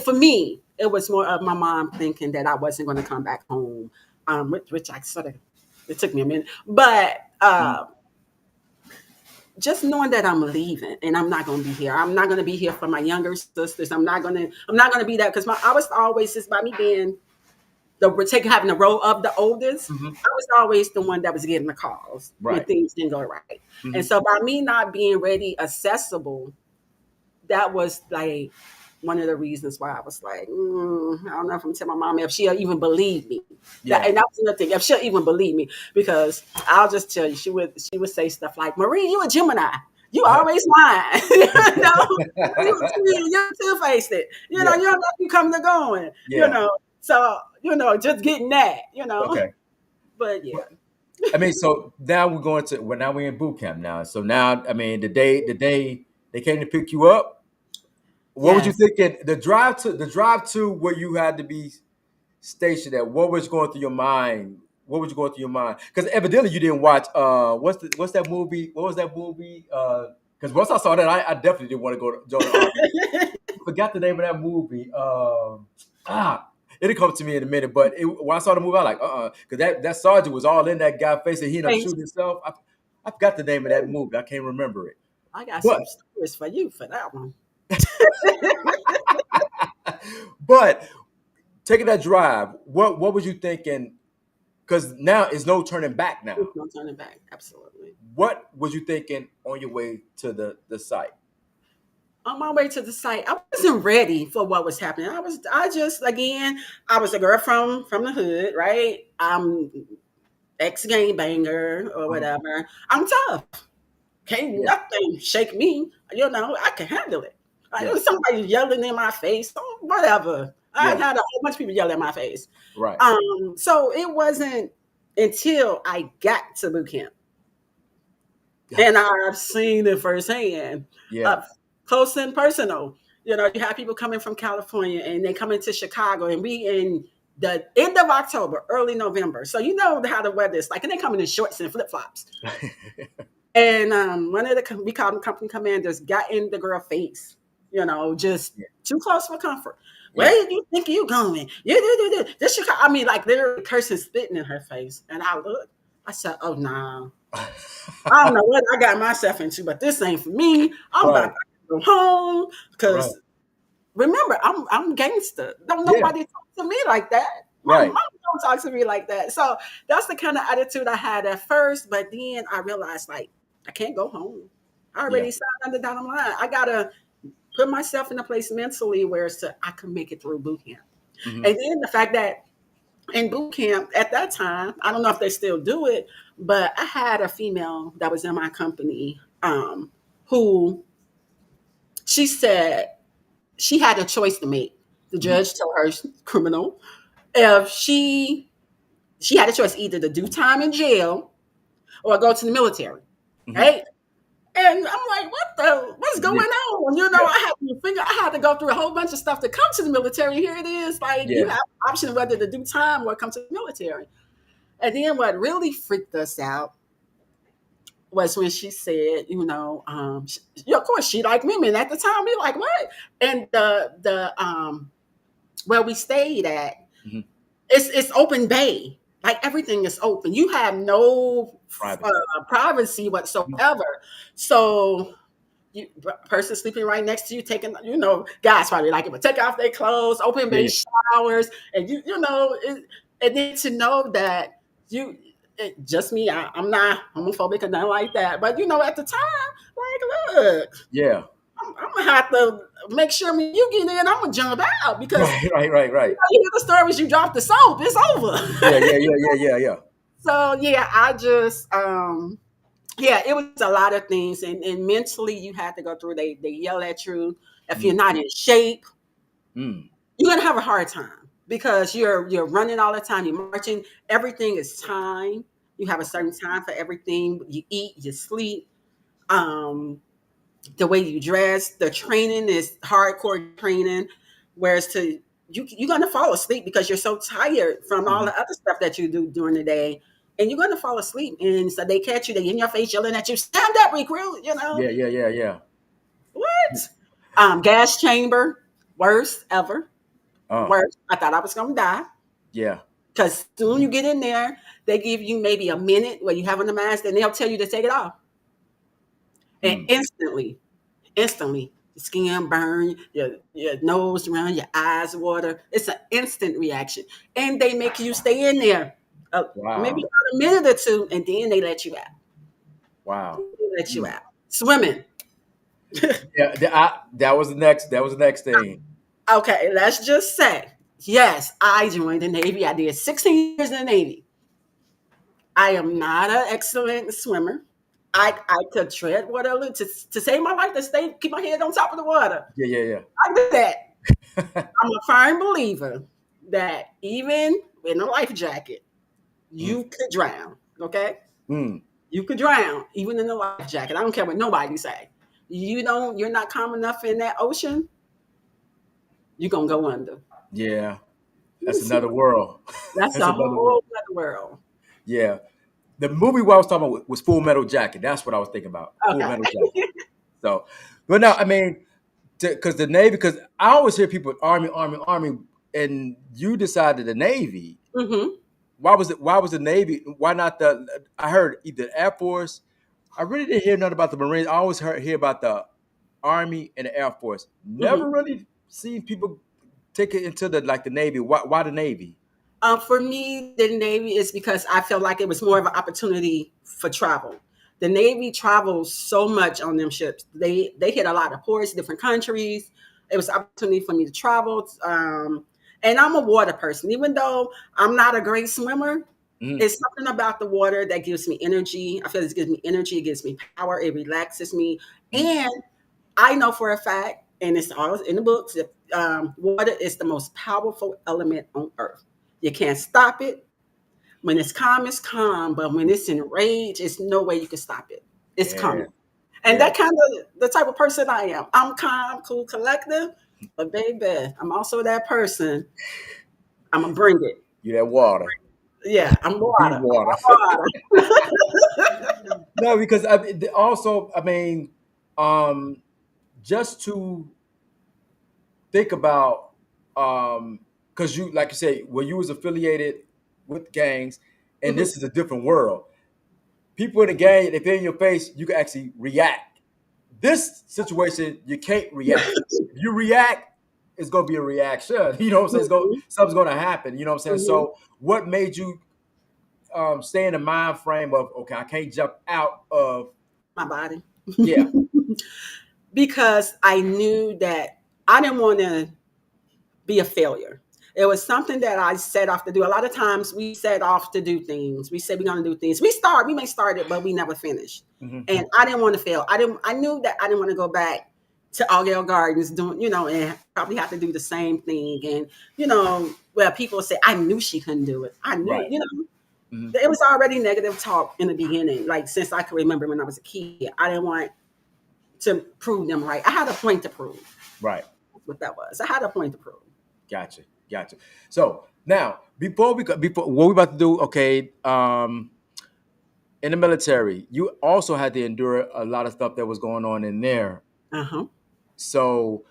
for me, it was more of my mom thinking that I wasn't going to come back home, which I sort of, it took me a minute, but Mhm. just knowing that I'm leaving and I'm not going to be here. I'm not going to be here for my younger sisters. I'm not going to be that because I was always, just by me being having the role of the oldest, Hmm. I was always the one that was getting the calls when Right. things didn't go right. And Hmm. so by me not being ready, accessible, that was like one of the reasons why I was like, I don't know if I'm telling my mom if she'll even believe me. Yeah. And that was another thing, if she'll even believe me, because I'll just tell you, she would say stuff like, Marie, you a Gemini. You always lying. You two-faced it. Yeah. You don't know if you coming or going. Yeah. So, just getting that. Okay. But yeah. But I mean, so now we're going to well, now we're in boot camp now. So now, I mean, the day they came to pick you up, what was you Yes. thinking? The drive to where you had to be stationed at. What was going through your mind? What was going through your mind? Because evidently you didn't watch. What's that movie? What was that movie? Because once I saw that, I definitely didn't want to go to join the army. I forgot the name of that movie. It'll come to me in a minute. But when I saw the movie, I was like, because that sergeant was all in that guy's face, and he ended up Thanks. shooting himself. I forgot the name of that movie. I can't remember it. I got But some stories for you for that one. but taking that drive, what was you thinking because now it's no turning back now. There's no turning back. Absolutely. What was you thinking on your way to the site? On my way to the site, I wasn't ready for what was happening. I was a girl from the hood, right? I'm ex gangbanger or Mhm. whatever. I'm tough. Can't Yeah, nothing shake me. I can handle it. Like, it yeah, was somebody yelling in my face, whatever. I yeah, had a whole bunch of people yelling in my face. right. So it wasn't until I got to boot camp Yeah, and I've seen it firsthand, yeah. up close and personal. You have people coming from California and they come into Chicago, and we in the end of October, early November. So you know how the weather is like, and they come in shorts and flip flops. And one of we call them company commanders got in the girl face, just Yeah, too close for comfort. Where yeah. do you think you going? You. This Chicago. I mean, like they're cursing, spitting in her face. And I looked. I said, "Oh no, I don't know what I got myself into, but this ain't for me. I'm about Right, to go home right. because remember, I'm gangster. Don't Yeah, nobody talk to me like that. My mom right. don't talk to me like that. So that's the kind of attitude I had at first, but then I realized like I can't go home. I Yeah. already signed on the dotted line. I gotta put myself in a place mentally where I can make it through boot camp. Hmm. And then the fact that in boot camp at that time, I don't know if they still do it, but I had a female that was in my company, who she said she had a choice to make. The Hmm. judge told her she's criminal. If she had a choice either to do time in jail or go to the military, Hmm. right? And I'm like, what's going Yeah, on? yeah, I had to go through a whole bunch of stuff to come to the military. Here it is, like you yeah. have an option whether to do time or come to the military. And then what really freaked us out was when she said, of course she liked women at the time. We like what? And the where we stayed at, Hmm. it's open bay. Like everything is open. You have no Privacy. privacy Mhm. whatsoever. So you person sleeping right next to you, taking, guys probably like it, but take off their clothes, open Yeah, bay yeah. showers, and and then to know that you just me, I'm not homophobic or nothing like that. But at the time, like, look, Yeah. I'm gonna have to make sure when you get in, I'm gonna jump out because Right, right, right, right. you hear the stories, you drop the soap, it's Yeah, over. yeah, yeah, yeah, yeah, yeah. So yeah, I just yeah, it was a lot of things, and mentally you had to go through. They yell at you if you're Mm, not in shape. mm, You're gonna have a hard time because you're running all the time. You're marching. Everything is time. You have a certain time for everything. You eat, you sleep. Um, the way you dress, the training is hardcore training. Whereas you're gonna fall asleep because you're so tired from all mhm. the other stuff that you do during the day. And you're gonna fall asleep. And so they catch you, they in your face yelling at you, stand up, recruit, Yeah, yeah, yeah, yeah. What? Gas chamber, worst ever. Oh, Worst. I thought I was gonna die. yeah. Because soon you get in there, they give you maybe a minute where you have on the mask, and they'll tell you to take it off. And Mm, instantly, your skin burn, your nose run, your eyes water. It's an instant reaction. And they make you stay in there maybe wow, about a minute or two, and then they let you out. wow. They let you Mm. out. Swimming. Yeah, that was the next. That was the next thing. Okay, let's just say, yes, I joined the Navy. I did 16 years in the Navy. I am not an excellent swimmer. I could tread water to save my life, to keep my head on top of the water. Yeah, yeah, I did that. yeah. I'm a firm believer that even in a life jacket, Mm, you could drown. Okay, mm, you could drown even in a life jacket. I don't care what nobody say. You're not calm enough in that ocean. You're gonna go under. yeah, that's another world. That's That's a another world. whole other world. Yeah, the movie what I was talking about was Full Metal Jacket. That's what I was thinking about. Full Okay. Metal Jacket. So, but no, I mean, because the Navy, because I always hear people Army, Army, Army, and you decided the Navy. Hmm. Why was it? Why was the Navy? Why not the? I heard either Air Force. I really didn't hear nothing about the Marines. I always hear about the Army and the Air Force. Hmm. Never really seen people take it into the Navy. Why the Navy? For me, the Navy is because I felt like it was more of an opportunity for travel. The Navy travels so much on them ships. They hit a lot of ports, different countries. It was an opportunity for me to travel. And I'm a water person, even though I'm not a great swimmer. Mhm. It's something about the water that gives me energy. I feel it gives me energy. It gives me power. It relaxes me. Mhm. And I know for a fact, and it's all in the books, that water is the most powerful element on earth. You can't stop it. When it's calm, but when it's in rage, it's no way you can stop it. It's Yeah, coming. And yeah. that kind of the type of person I am. I'm calm, cool, collective, but baby, I'm also that person. I'm gonna bring it. You that water. Yeah, I'm Be water. water. I'm water. No, because also, I mean, um, just to think about, because you, like you say, when you was affiliated with gangs, and Mhm. this is a different world. People in the gang, if they're in your face, you can actually react. This situation, you can't react. If you react, it's gonna be a reaction. You know what I'm saying? Mhm. Something's gonna happen. You know what I'm saying? Mhm. So, what made you stay in the mind frame of okay, I can't jump out of My body. yeah. Because I knew that I didn't want to be a failure. It was something that I set off to do. A lot of times we set off to do things. We say we're going to do things. We may start it, but we never finish. Mhm. And I didn't want to fail. I knew that I didn't want to go back to Augal Gardens doing, and probably have to do the same thing. And, where people say, I knew she couldn't do it. I knew, Right. Mhm. it was already negative talk in the beginning. Like since I could remember when I was a kid, I didn't want to prove them right. I had a point to prove. Right. That's what that was. I had a point to prove. Gotcha. Gotcha. So now, before what we about to do, okay, in the military, you also had to endure a lot of stuff that was going on in there. Uh-huh. So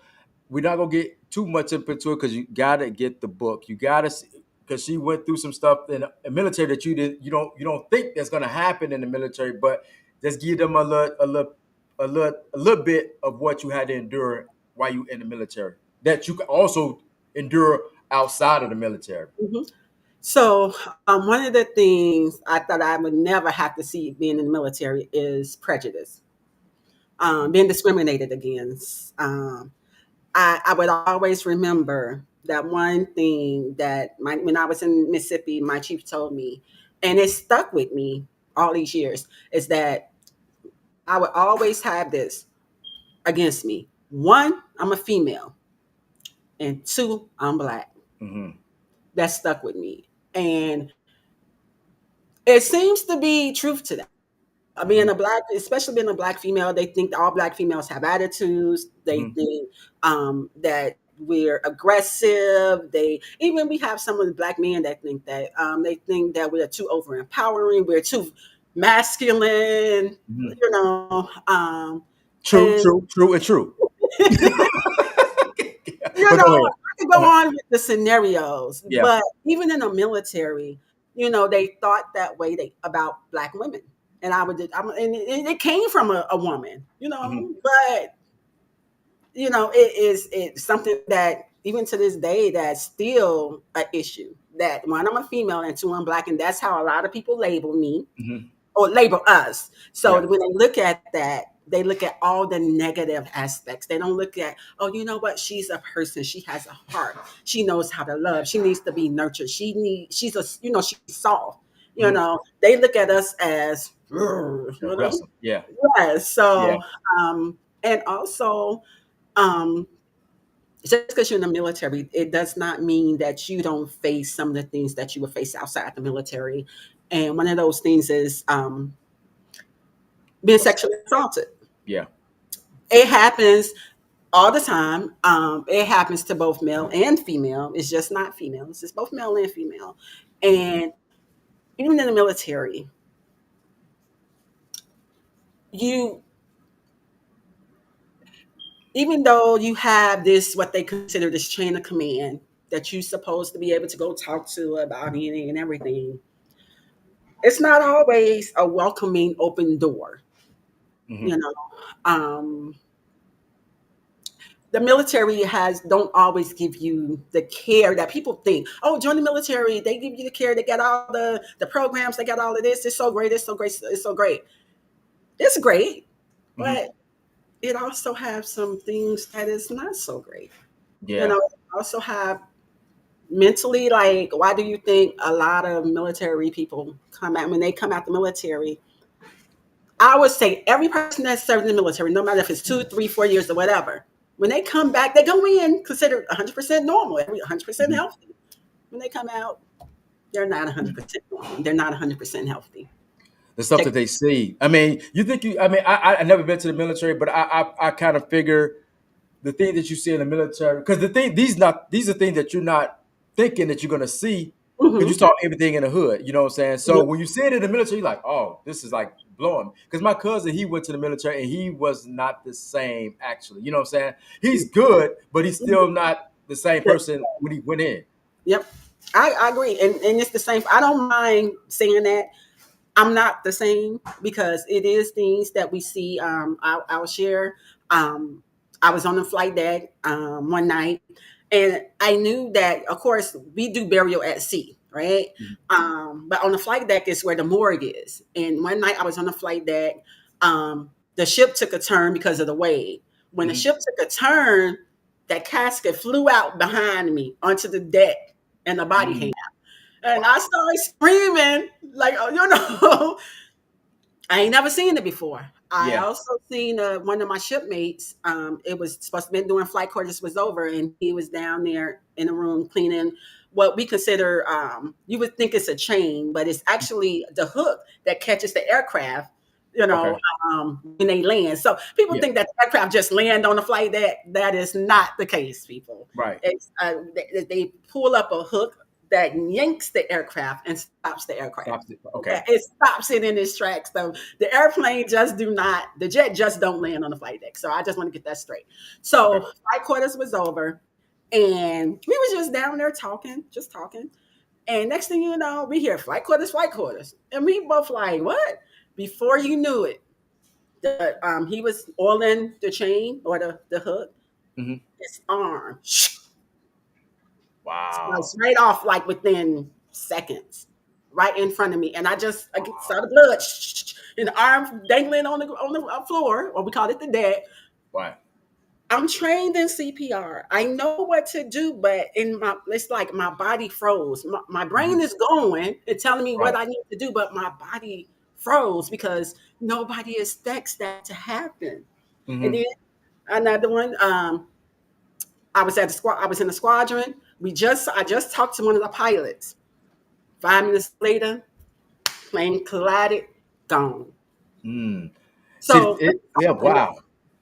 we're not gonna get too much into it because you gotta get the book. You gotta because she went through some stuff in the military that you don't think that's gonna happen in the military, but just give them a little bit of what you had to endure while you in the military that you can also endure outside of the military. Mhm. So, one of the things I thought I would never have to see being in the military is prejudice, being discriminated against. I would always remember that one thing that when I was in Mississippi, my chief told me, and it stuck with me all these years, is that I would always have this against me. One, I'm a female, and two, I'm black. Hmm. That stuck with me. And it seems to be truth to that. Being Hmm. a black, especially being a black female, they think all black females have attitudes. They Hmm. think that we're aggressive. We have some of the black men that think that they think that we're too over empowering. We're too masculine. Hmm. True, And true, true, and true. you But know, go ahead. I could Go go ahead. on with the scenarios, Yeah. but even in the military, they thought that way about black women, and and it came from a woman, Hmm. but it's something that even to this day that's still an issue. That one, I'm a female, and two, I'm black, and that's how a lot of people label me Hmm. or label us. So Yeah. when they look at that, they look at all the negative aspects. They don't look at, oh, you know what? She's a person. She has a heart. She knows how to love. She needs to be nurtured. She's soft. Hmm. They look at us as, you know, Aggressive. Yeah. yes. Yeah. So, and also, um, just because you're in the military, it does not mean that you don't face some of the things that you would face outside the military. And one of those things is being What's that? sexually assaulted. Yeah. It happens all the time. It happens to both male and female. It's just not females. It's both male and female. And even in the military, you even though you have this what they consider this chain of command that you're supposed to be able to go talk to about anything and everything, it's not always a welcoming open door. Hmm. You know, um, the military don't always give you the care that people think. Oh, join the military, they give you the care, they got all the programs, they got all of this. It's so great, it's so great, it's so great. It's great, Hmm. but it also has some things that is not so great. Yeah. Also have mentally, like, why do you think a lot of military people come out when they come out the military? I would say every person that's served in the military, no matter if it's 2, 3, 4 years or whatever, when they come back, they go in considered 100% normal, 100% Hmm. healthy. When they come out, they're not 100% normal. They're not 100% healthy. The stuff Take, that they see. I mean, you think you? I mean, I never been to the military, but I kind of figure the thing that you see in the military, because these are things that you're not thinking that you're gonna see, because you mm-hmm. saw everything in the hood. You know what I'm saying? So Yep. when you see it in the military, you're like, oh, this is like blowing. Because my cousin, he went to the military and he was not the same. Actually, you know what I'm saying? He's good, but he's still not the same person when he went in. Yep. I agree. And it's the same. I don't mind saying that. I'm not the same because it is things that we see. I'll share. Um, I was on the flight deck one night, and I knew that, of course, we do burial at sea, right? Mhm. But on the flight deck is where the morgue is. And one night I was on the flight deck. The ship took a turn because of the wave. When the Mhm. ship took a turn, that casket flew out behind me onto the deck, and the body came Mm. out. And I Wow. started screaming, like, oh, I ain't never seen it before. I Yeah. also seen one of my shipmates. It was supposed to be doing flight quarters was over, and he was down there in the room cleaning what we consider. You would think it's a chain, but it's actually the hook that catches the aircraft. You know, Okay. when they land. So people Yeah. think that the aircraft just land on the flight. That is not the case, people. Right. It's they pull up a hook that yanks the aircraft and stops the aircraft. Stops it. Okay, Okay. it stops it in its tracks. So the jet just don't land on the flight deck. So I just want to get that straight. So Okay. flight quarters was over, and we was just down there talking, just talking. And next thing you know, we hear flight quarters, and we both like, what? Before you knew it, he was oiling the chain or the hook. Hmm. His arm Wow. sliced right off, like within seconds, right in front of me, and I saw the blood and the arm dangling on the floor, or we call it the deck. Right. I'm trained in CPR. I know what to do, but it's like my body froze. My brain Hmm. is going and telling me what Right. I need to do, but my body froze because nobody expects that to happen. And Hmm. then another one, I was at the squad. I was in the squadron. I just talked to one of the pilots. 5 minutes later, plane collided, gone. Mm. See, So yeah. Wow.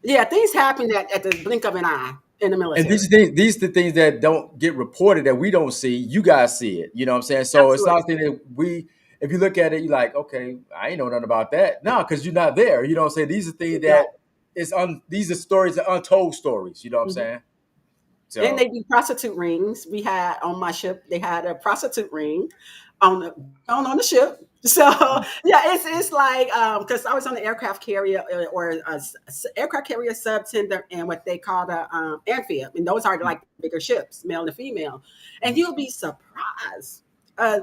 yeah, things happen at the blink of an eye in the And military. these the things that don't get reported that we don't see. You guys see it. You know what I'm saying? So it's Absolutely. not something that we. If you look at it, you're like, okay, I ain't know nothing about that. No, because you're not there. You know what I'm saying? These are things that Exactly. these are stories, that untold stories. You know what I'm Mhm. saying? And So they do prostitute rings. We had on my ship, they had a prostitute ring on the ship. So yeah, it's like because I was on the aircraft carrier or aircraft carrier subtender and what they call the amphib, and those are like bigger ships, male and female, and mhm. you'll be surprised, uh,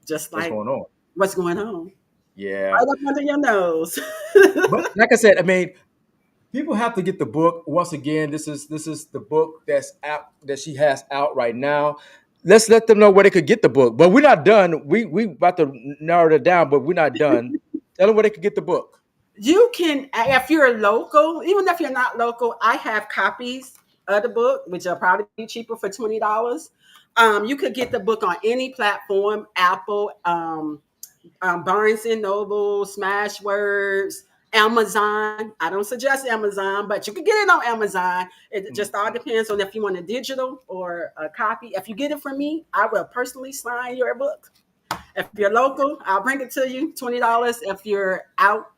just What's like going on? what's going on Yeah, right up under your nose. but like I said, I mean, people have to get the book. Once again, this is the book that's out that she has out right now. Let's let them know where they could get the book. But we're not done. We about to narrow it down, but we're not done. Tell them where they could get the book. You can, if you're local, even if you're not local, I have copies of the book, which are probably be cheaper for $20. You could get the book on any platform: Apple, Barnes and Noble, Smashwords, Amazon. I don't suggest Amazon, but you can get it on Amazon. It Mhm. just all depends on if you want a digital or a copy. If you get it from me, I will personally sign your book. If you're local, I'll bring it to you. $20. If you're out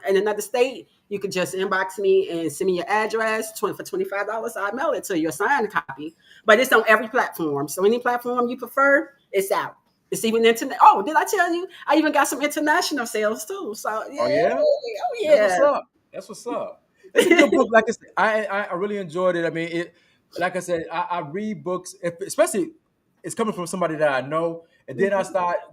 in another state, you could just inbox me and send me your address. For $25, I mail it to you, a signed copy. But it's on every platform. So any platform you prefer, it's out. It's even internet. Oh, did I tell you? I even got some international sales too. So Oh yeah, yeah, oh that's what's yeah. up. That's what's up. It's a good book. Like I said, I really enjoyed it. I mean, it. Like I said, I read books, especially it's coming from somebody that I know, and then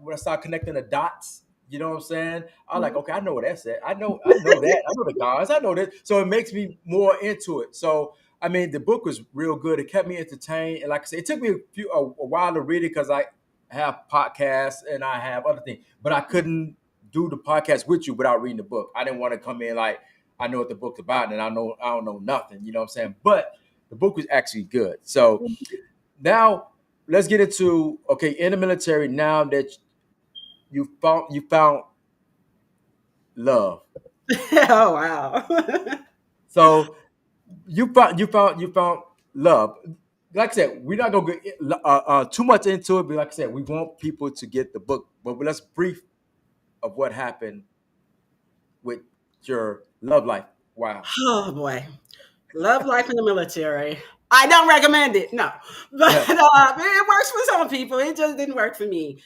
when I start connecting the dots. You know what I'm saying? I'm like, okay, I know what that said. I know that. I know the guys. I know that. So it makes me more into it. So I mean, the book was real good. It kept me entertained, and like I said, it took me a while to read it because I have podcasts and I have other things, but I couldn't do the podcast with you without reading the book. I didn't want to come in like I know what the book's about, and I don't know nothing. You know what I'm saying? But the book was actually good. So now let's get into okay in the military. Now that you found love, Oh wow. so you found love. Like I said, we're not gonna get too much into it, but like I said, we want people to get the book. But let's brief of what happened with your love life. Wow. Oh boy. Love life in the military. I don't recommend it. No, but it works for some people. It just didn't work for me.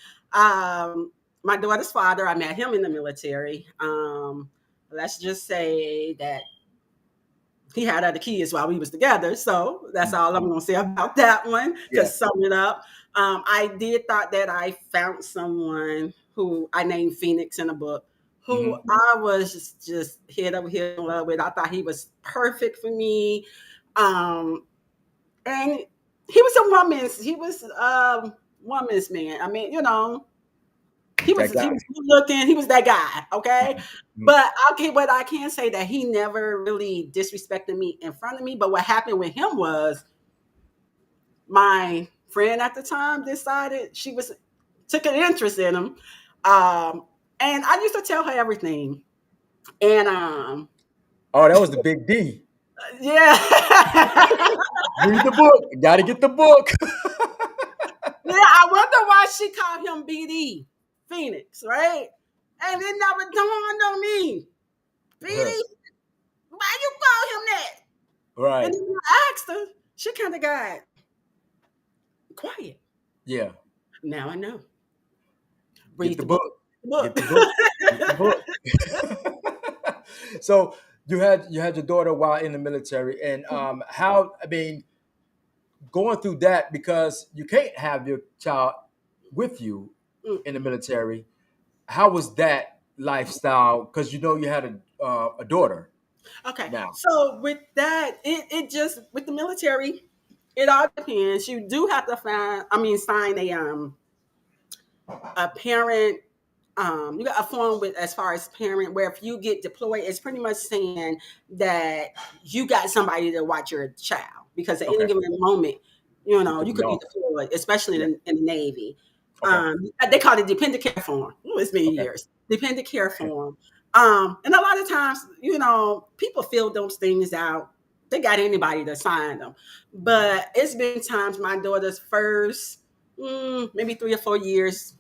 My daughter's father, I met him in the military. Let's just say that he had other kids while we was together. So that's all I'm going to say about that one. To Yeah. sum it up, I did thought that I found someone who I named Phoenix in a book, who Mhm. I was just head over heels in love with. I thought he was perfect for me, and he was a woman's man. I mean, That he guy. was good looking. He was that guy, okay. Mhm. But but I can say that he never really disrespected me in front of me. But what happened with him was my friend at the time decided she was took an interest in him, and I used to tell her everything. And Oh, that was the big D. yeah, Read the book. Got to get the book. yeah. I wonder why she called him BD Phoenix, right? And it never dawned on me, BD. Why you call him that? And Right. then I asked her, she kind of got quiet. Yeah. Now I know. Get Read the the book. book. Get Book. the book. Get the book. So you had your daughter while in the military, and how I mean going through that because you can't have your child with you Mm. in the military. How was that lifestyle? Because you had a daughter Okay. now. So with that, it just with the military, it all depends. You do have to sign a parent. You got a form with as far as parent where if you get deployed, it's pretty much saying that you got somebody to watch your child because at any Okay. given moment, You could you be could be off. deployed, especially Yeah. in the Navy. Okay. They call it dependent care form. Oh, it's been Okay. years. Dependent care form. And a lot of times, people fill those things out. They got anybody to sign them. But it's been times my daughter's first, maybe 3 or 4 years,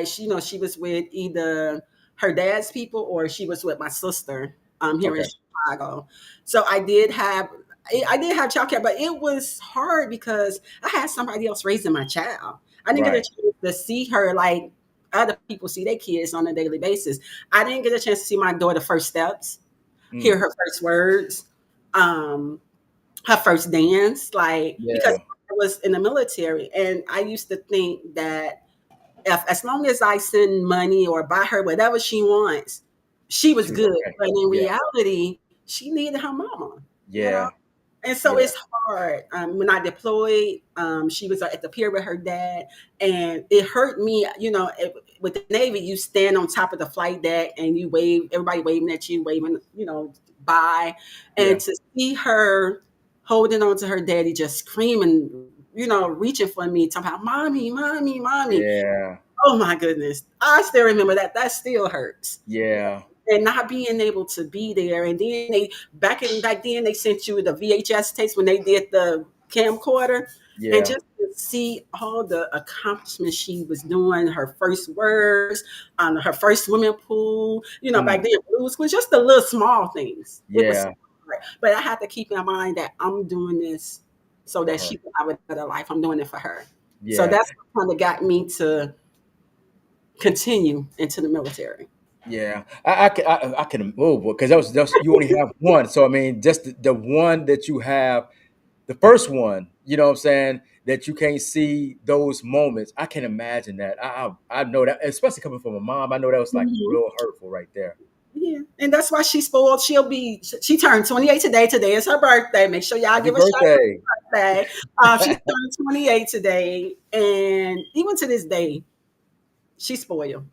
she was with either her dad's people or she was with my sister here in Okay. Chicago. So I did have childcare, but it was hard because I had somebody else raising my child. I didn't get a Right. chance to see her like other people see their kids on a daily basis. I didn't get a chance to see my daughter first steps, hear Mm. her first words, um, her first dance, like because Yeah. I was in the military and I used to think that if as long as I send money or buy her whatever she wants, she was She was good. okay. But in Yeah. reality, she needed her mama, you know? Yeah. And so Yeah. it's hard. When I deployed, she was at the pier with her dad, and it hurt me. With the Navy, you stand on top of the flight deck and you wave, everybody waving at you, waving, bye. Yeah. And to see her holding on to her daddy, just screaming, reaching for me, talking about mommy, mommy, mommy. Yeah. Oh my goodness. I still remember that. That still hurts. Yeah. And not being able to be there. And then back then they sent you the VHS tapes when they did the camcorder. And Yeah. just to see all the accomplishments she was doing, her first words, her first swimming pool, back Mm. then blues was just the little small things. It was Yeah. hard. But I had to keep in mind that I'm doing this so For that her. she can have a better life. I'm doing it for her. So Yeah. that's what kind of got me to continue into the military. Yeah, I can move because that was you only have one. So I mean, just the one that you have, the first one, you know what I'm saying, that you can't see those moments. I can imagine that. I know that, especially coming from a mom. I know that was like Mhm. real hurtful right there. Yeah, and that's why she's spoiled. She turned 28 today. Today is her birthday. Make sure y'all Happy give a shout out birthday! for her birthday. She turned 28 today, and even to this day, she's spoiled.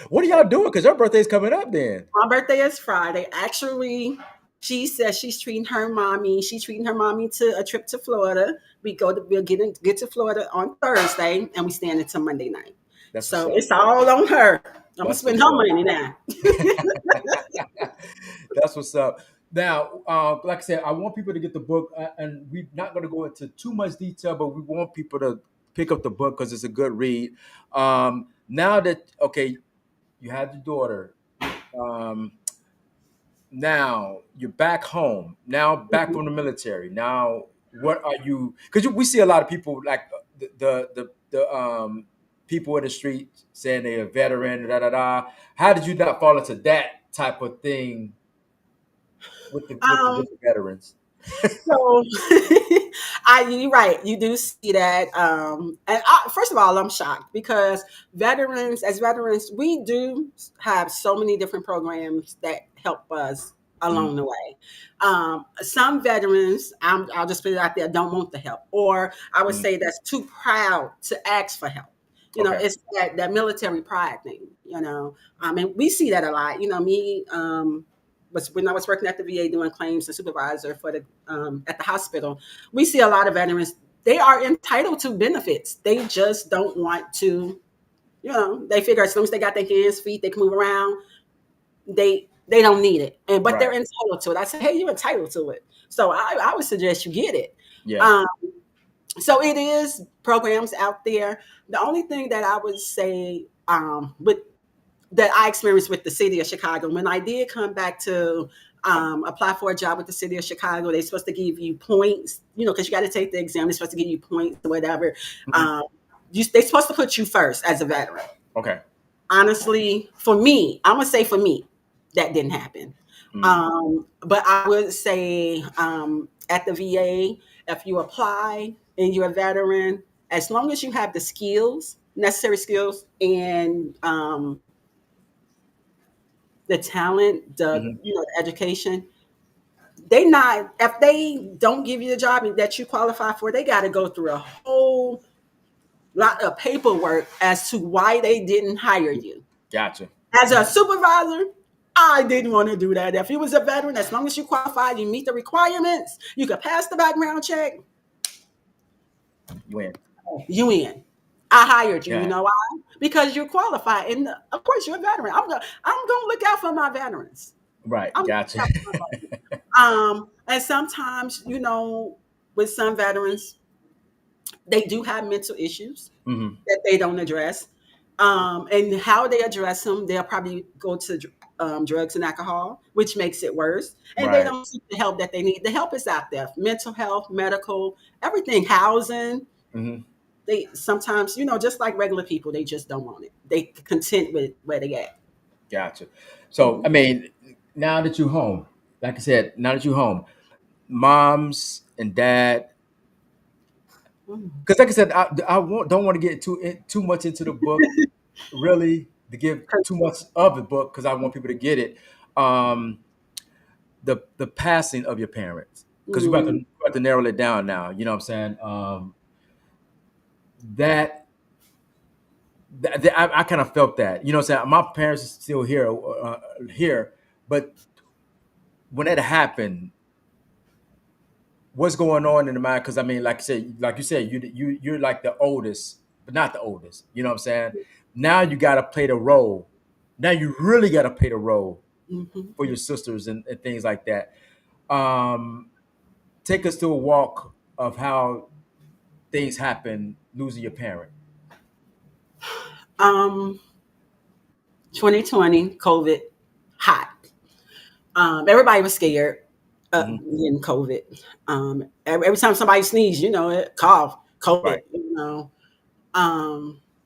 What are y'all doing? Because her birthday's coming up then. My birthday is Friday. Actually, she says she's treating her mommy. She's treating her mommy to a trip to Florida. We'll get to Florida on Thursday, and we stand until Monday night. That's what's So up. it's all on her. I'm gonna That's spend what's her up. money now. That's what's up. Now, like I said, I want people to get the book, and we're not going to go into too much detail, but we want people to pick up the book because it's a good read. Now that okay, you had your daughter. Um, Now you're back home. Now back from the military. Now, what are you? Because we see a lot of people like the people in the street saying they're a veteran. Da da da. How did you not fall into that type of thing with Um, the veterans? So, you're right. You do see that. First of all, I'm shocked because as veterans, we do have so many different programs that help us Mhm, along the way. Some veterans, I'll just put it out there, don't want the help, or I would mhm. say that's too proud to ask for help. Okay. It's that military pride thing. And we see that a lot. Me. Was when I was working at the VA doing claims and supervisor for the at the hospital, we see a lot of veterans. They are entitled to benefits. They just don't want to. They figure as long as they got their hands, feet, they can move around. They don't need it, but they're Right. entitled to it. I say, hey, you're entitled to it. So I would suggest you get it. Yeah. Um, so it is programs out there. The only thing that I would say with that I experienced with the city of Chicago. When I did come back to apply for a job with the city of Chicago, they're supposed to give you points, because you got to take the exam. They're supposed to give you points or whatever. Mhm. Um, they're supposed to put you first as a veteran. Okay. Honestly, for me, I'm gonna say for me, that didn't happen. Mm. But I would say at the VA, if you apply and you're a veteran, as long as you have the skills, necessary skills, and the talent, Mhm. the education. They not if they don't give you the job that you qualify for, they got to go through a whole lot of paperwork as to why they didn't hire you. Gotcha. As a supervisor, I didn't want to do that. If you was a veteran, as long as you qualify, you meet the requirements, you could pass the background check, You win. you in. I hired you. You Yeah. know why? Because you're qualified, and of course you're a veteran. I'm gonna look out for my veterans. Right. I'm Gotcha. And sometimes, with some veterans, they do have mental issues Hmm. that they don't address. And how they address them, they'll probably go to drugs and alcohol, which makes it worse. And they Right. don't seek the help that they need. The help is out there: mental health, medical, everything, housing. Hmm. They sometimes, just like regular people, they just don't want it. They content with where they at. Gotcha. So, I mean, now that you're home, like I said, now that you're home, moms and dad, Mhm. because like I said, don't want to get too much into the book, really, to give too much of the book because I want people to get it. Um, the passing of your parents, because Mhm. we have to narrow it down now. You know what I'm saying? That I kind of felt that. You know what I'm saying? My parents are still here, but when it happened, what's going on in the mind? Because I mean, like you said, you're like the oldest, but not the oldest. You know what I'm saying? Now you got to play the role. Now you really got to play the role Mhm. for your sisters and things like that. Um, Take us to a walk of how things happen losing your parent. Um, 2020, COVID, hot. Everybody was scared Hmm. getting COVID. Every time somebody sneezed, it cough, COVID. Right.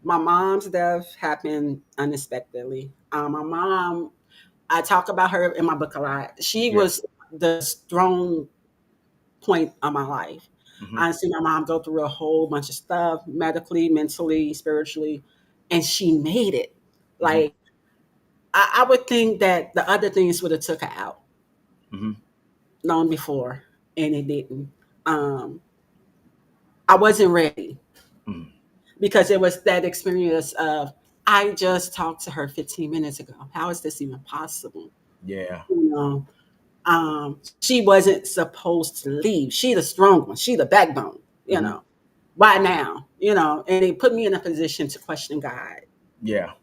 My mom's death happened unexpectedly. My mom, I talk about her in my book a lot. She Yeah. was the strong point of my life. Hmm. I seen my mom go through a whole bunch of stuff, medically, mentally, spiritually, and she made it. Hmm. Like I would think that the other things would have took her out Hmm. long before, and it didn't. Um, I wasn't ready Hmm. because it was that experience of I just talked to her 15 minutes ago. How is this even possible? Yeah. You know, she wasn't supposed to leave. She the strong one. She the backbone. You Hmm. know, why now? You know, and it put me in a position to question God. Yeah.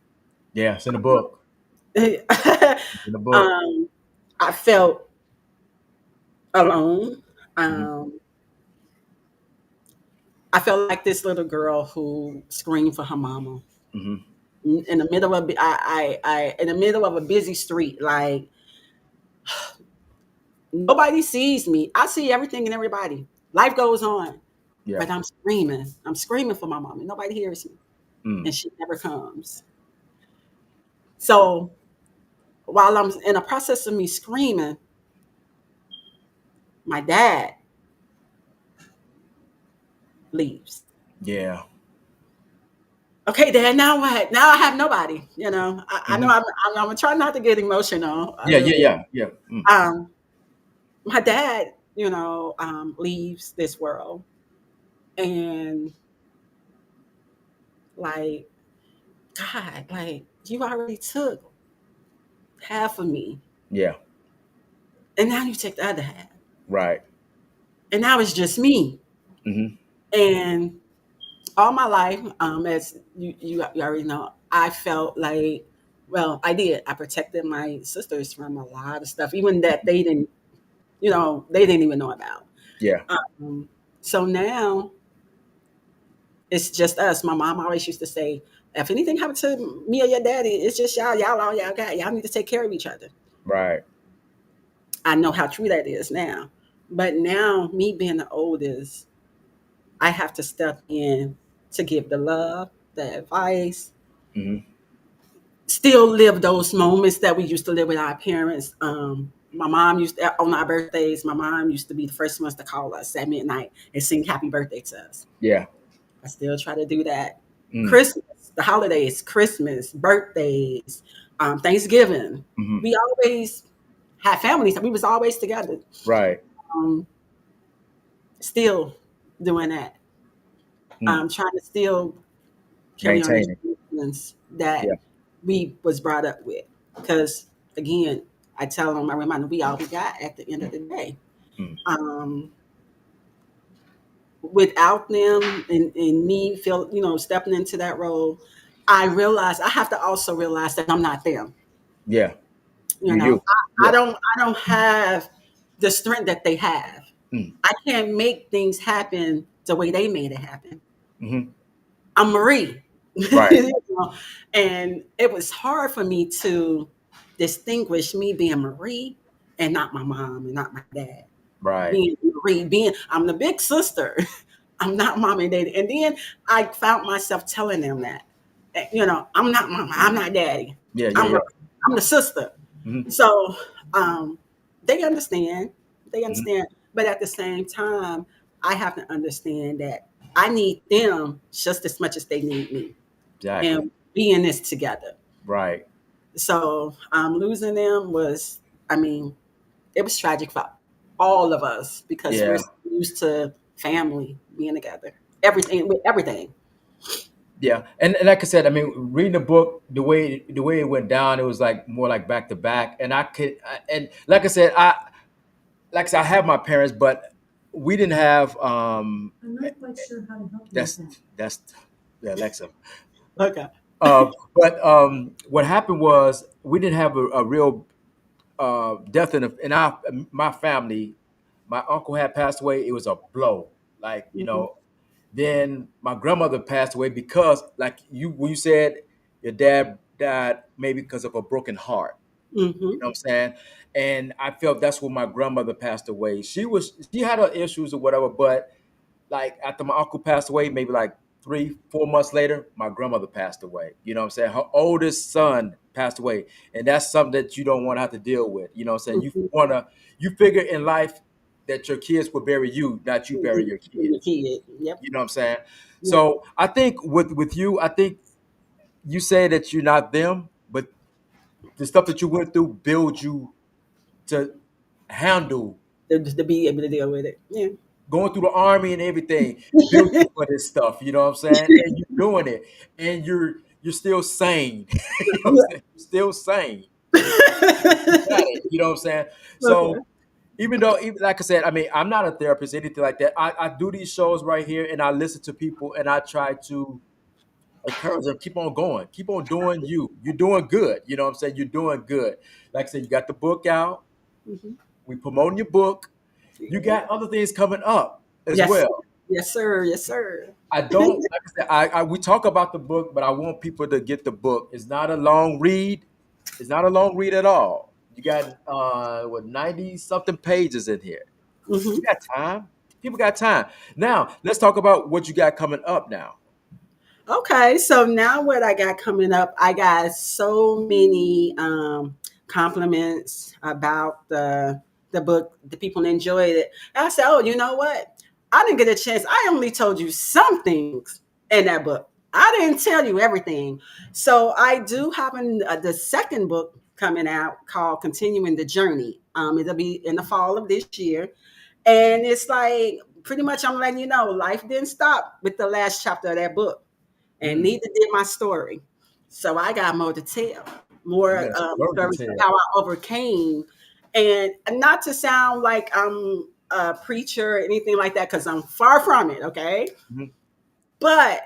Yeah. It's in the book. It's in the book. um, I felt alone. Hmm. Um, I felt like this little girl who screamed for her mama Hmm. in the middle of in the middle of a busy street. Like nobody sees me. I see everything and everybody. Life goes on, Yeah. but I'm screaming. I'm screaming for my mom, and nobody hears me, Mm. and she never comes. So while I'm in a process of me screaming, my dad leaves. Yeah. Okay, Dad. Now what? Now I have nobody. I know Hmm. I'm gonna try not to get emotional a Yeah. little Yeah. bit. Yeah. Yeah. Mm. Um, my dad, leaves this world, and like God, like you already took half of me, Yeah. and now you take the other half, Right. and now it's just me. Hmm. And all my life, as you already know, I felt like, well, I did. I protected my sisters from a lot of stuff, even that they didn't even know about. Yeah. Um, so now it's just us. My mom always used to say, if anything happened to me or your daddy, it's just y'all. Y'all all y'all got. Y'all need to take care of each other. Right. I know how true that is now. But now, me being the oldest, I have to step in to give the love, the advice, Hmm. still live those moments that we used to live with our parents. My mom used to, on our birthdays, my mom used to be the first ones to call us at midnight and sing happy birthday to us. Yeah. I still try to do that. Mm. Christmas, the holidays, Christmas, birthdays, Thanksgiving. Hmm. We always had families. We was always together. Right. Um, Still doing that. Mm. Trying to still carry on the Maintaining. traditions that Yeah. we was brought up with. Because again, I tell them, I remind them, we all we got at the end of the day. Mm. Um, Without them and me stepping into that role, I realize I have to also realize that I'm not them. Yeah. You You. know, I Yeah. don't have the strength that they have. Mm. I can't make things happen the way they made it happen. Hmm. I'm Marie. Right. You know? And it was hard for me to distinguish me being Marie and not my mom and not my dad. Right. Being Marie, being I'm the big sister. I'm not mom and daddy. And then I found myself telling them that. I'm not mama, I'm not daddy. Yeah. Yeah. I'm Yeah. Marie. I'm the sister. Hmm. So they understand. They Hmm. understand. But at the same time, I have to understand that I need them just as much as they need me. Exactly. And be in this together. Right. So losing them was, I mean, it was tragic for all of us because we're Yeah. so used to family being together. Everything with everything. Yeah. And like I said, I mean, reading the book, the way it went down, it was like more like back to back. And and like I said, I have my parents, but we didn't have. I'm not quite sure how to help you with That's that. that's the Alexa. Okay. But what happened was we didn't have a real death in our my family. My uncle had passed away. It was a blow, like Hmm. Then my grandmother passed away because, like when you said your dad died maybe because of a broken heart. You Hmm. know what I'm saying? And I felt that's when my grandmother passed away. She had her issues or whatever, but like after my uncle passed away, maybe like 3, 4 months later, my grandmother passed away. You know what I'm saying? Her oldest son passed away, and that's something that you don't want to have to deal with. You know what I'm saying? Mhm. You figure in life that your kids will bury you, not you bury your Your kids. kid. Yep. You know what I'm saying? Yep. So I think with you, I think you say that you're not them, but the stuff that you went through builds you to handle To be able to deal with it. Yeah. going through the army and everything, built you for this stuff. You know what I'm saying? And you're doing it, and you're still sane. You know what I'm saying? You're still sane. You got it. You know what I'm saying? Okay. So even though, even like I said, I mean, I'm not a therapist, anything like that. I do these shows right here, and I listen to people, and I try to encourage them, keep on going, keep on doing you. You're doing good. You know what I'm saying? You're doing good. Like I said, you got the book out. Mhm. We promoting your book. You Yeah. got other things coming up as Yes. well. Yes, sir. Yes, sir. I don't like I said, we talk about the book, but I want people to get the book. It's not a long read. It's not a long read at all. You got what 90 something pages in here. Hmm. You got time. People got time. Now let's talk about what you got coming up now. Okay, so now what I got coming up, I got so many compliments about the book. The people enjoyed it. And I said, "Oh, you know what? I didn't get a chance. I only told you some things in that book. I didn't tell you everything." So I do have the second book coming out called "Continuing the Journey." It'll be in the fall of this year, and it's like pretty much I'm letting you know life didn't stop with the last chapter of that book, and Mm, neither did my story. So I got more to tell, you more got a story to stories of tell. how I overcame, and not to sound like I'm a preacher or anything like that, because I'm far from it. Okay, Mhm, but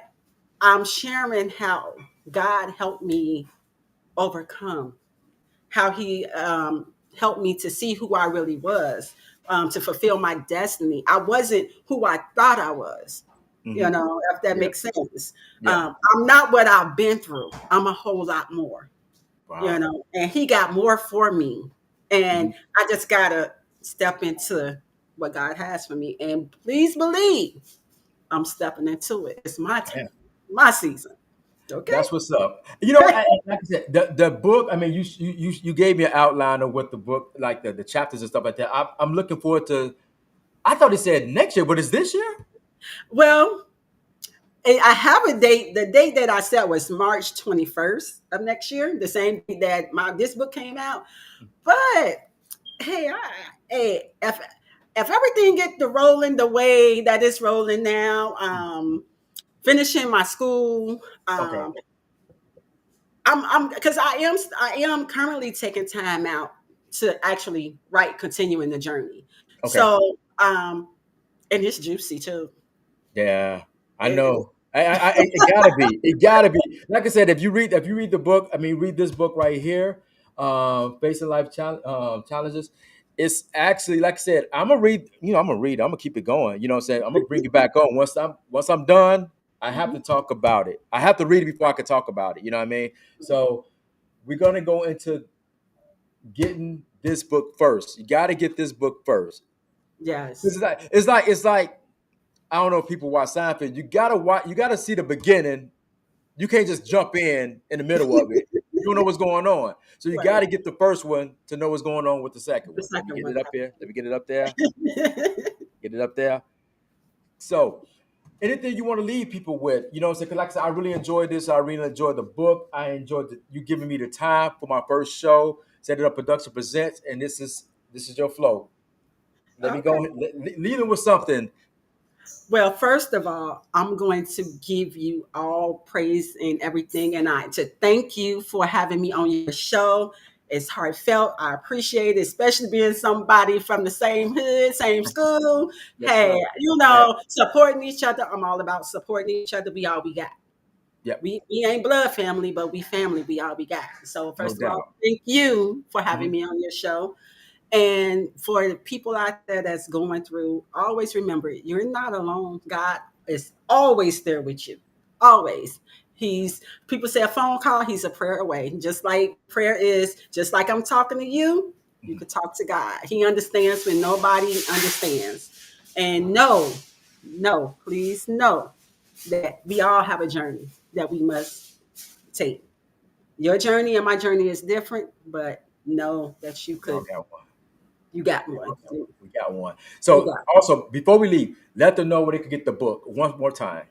I'm sharing how God helped me overcome, how He helped me to see who I really was, to fulfill my destiny. I wasn't who I thought I was, mhm. if that Yeah, makes sense. yeah. I'm not what I've been through. I'm a whole lot more, Wow. and He got more for me. Mhm. And I just got to step into what God has for me. And please believe I'm stepping into it. It's my time, Yeah. my season. Okay. That's what's up. You know, like I said, the book. I mean, you gave me an outline of what the book, like the chapters and stuff like that. I'm looking forward to. I thought it said next year, but it's this year. Well, I have a date. The date that I set was March 21st of next year, the same day that this book came out. But hey, if everything get to rolling the way that it's rolling now, finishing my school, Okay. I'm because I am currently taking time out to actually write, continuing the journey. Okay. So and it's juicy too. Yeah, I It is. know. It gotta be. It gotta be. Like I said, if you read the book, I mean, read this book right here, facing life challenges. It's actually like I said. I'm gonna read. You know, I'm gonna read. I'm gonna keep it going. You know what I'm saying? I'm gonna bring it back on once I'm done. I have to Mhm. talk about it. I have to read it before I can talk about it. You know what I mean? So we're gonna go into getting this book first. You got to get this book first. Yes. It's like I don't know if people watch Seinfeld. You gotta watch. You gotta see the beginning. You can't just jump in the middle of it. You don't know what's going on. So you got Right. to get the first one to know what's going on with the second The one. Let me second get one. it up here. Let me get it up there. Get it up there. So anything you want to leave people with, you know what I'm saying? Because like I said, I really enjoyed this. I really enjoyed the book. I enjoyed you giving me the time for my first show. Set It Up Production presents, and this is your flow. Let me go. Okay. Leave them with something. Well, first of all, I'm going to give you all praise and everything, and I to thank you for having me on your show. It's heartfelt. I appreciate it, especially being somebody from the same hood, same school. Yes, Hey, sir. Yeah. supporting each other. I'm all about supporting each other. We all we got. Yep. We ain't blood family, but we family. We all we got. So No first of all, doubt. thank you for having Mhm. me on your show. And for the people out there that's going through, always remember you're not alone. God is always there with you. Always. He's People say a phone call, he's a prayer away. Just like prayer is, just like I'm talking to you, you Mhm. could talk to God. He understands when nobody understands. And no, please know that we all have a journey that we must take. Your journey and my journey is different, but know that We all got one. you got We all one. got one. We got one. You So got also before we leave, let them know where they can get the book one more time.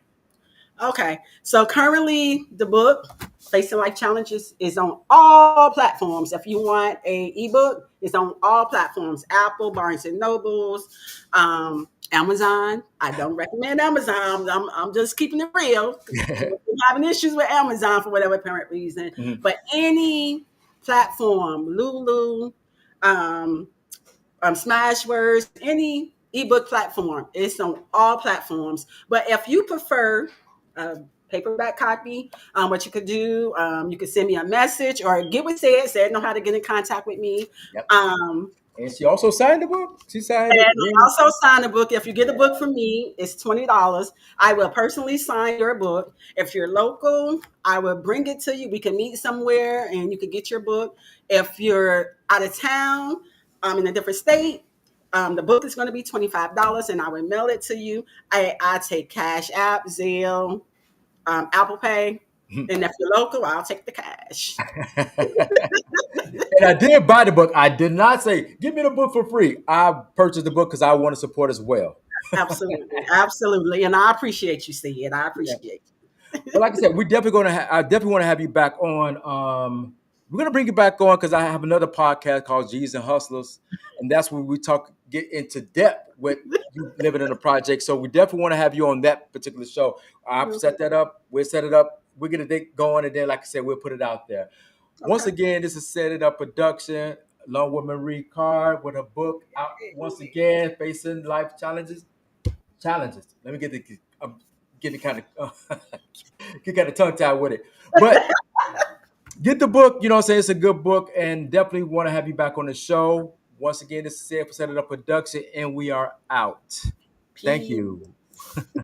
Okay. So currently the book, Facing Life Challenges, is on all platforms. If you want a ebook, it's on all platforms. Apple, Barnes and Nobles, Amazon. I don't recommend Amazon. I'm just keeping it real because we're having issues with Amazon for whatever apparent reason. Mhm. But any platform, Lulu, um, Smashwords, any ebook platform. It's on all platforms. But if you prefer a paperback copy, what you could do, you could send me a message or get with Said know how to get in contact with me. Yep. Um, And she also signed the book. She signed and it. I also sign a book. If you get a book from me, it's $20. I will personally sign your book. If you're local, I will bring it to you. We can meet somewhere and you can get your book. If you're out of town, in a different state, the book is going to be $25 and I will mail it to you. I take Cash App, Zelle, Apple Pay. And if you're local, I'll take the cash. And I did buy the book. I did not say, give me the book for free. I purchased the book because I want to support as well. Absolutely. Absolutely. And I appreciate you, Sid. I Yeah. appreciate But like I said, we definitely gonna. I definitely want to have you back on. We're gonna bring you back on because I have another podcast called G's and Hustlers, and that's where we get into depth with you living in a project. So we definitely want to have you on that particular show. I've you. set that up. We'll set it up. We're gonna get going, and then, like I said, we'll put it out there. Once Okay. again, this is Set It Up Production, along with Marie Card, with a book out once again, facing life challenges. Challenges. Let me get the. I'm getting kind of get kind of tongue tied with it, but get the book. You know what I'm saying? It's a good book, and definitely want to have you back on the show. Once again, this is Set It Up Production, and we are out. Thank Peace. you.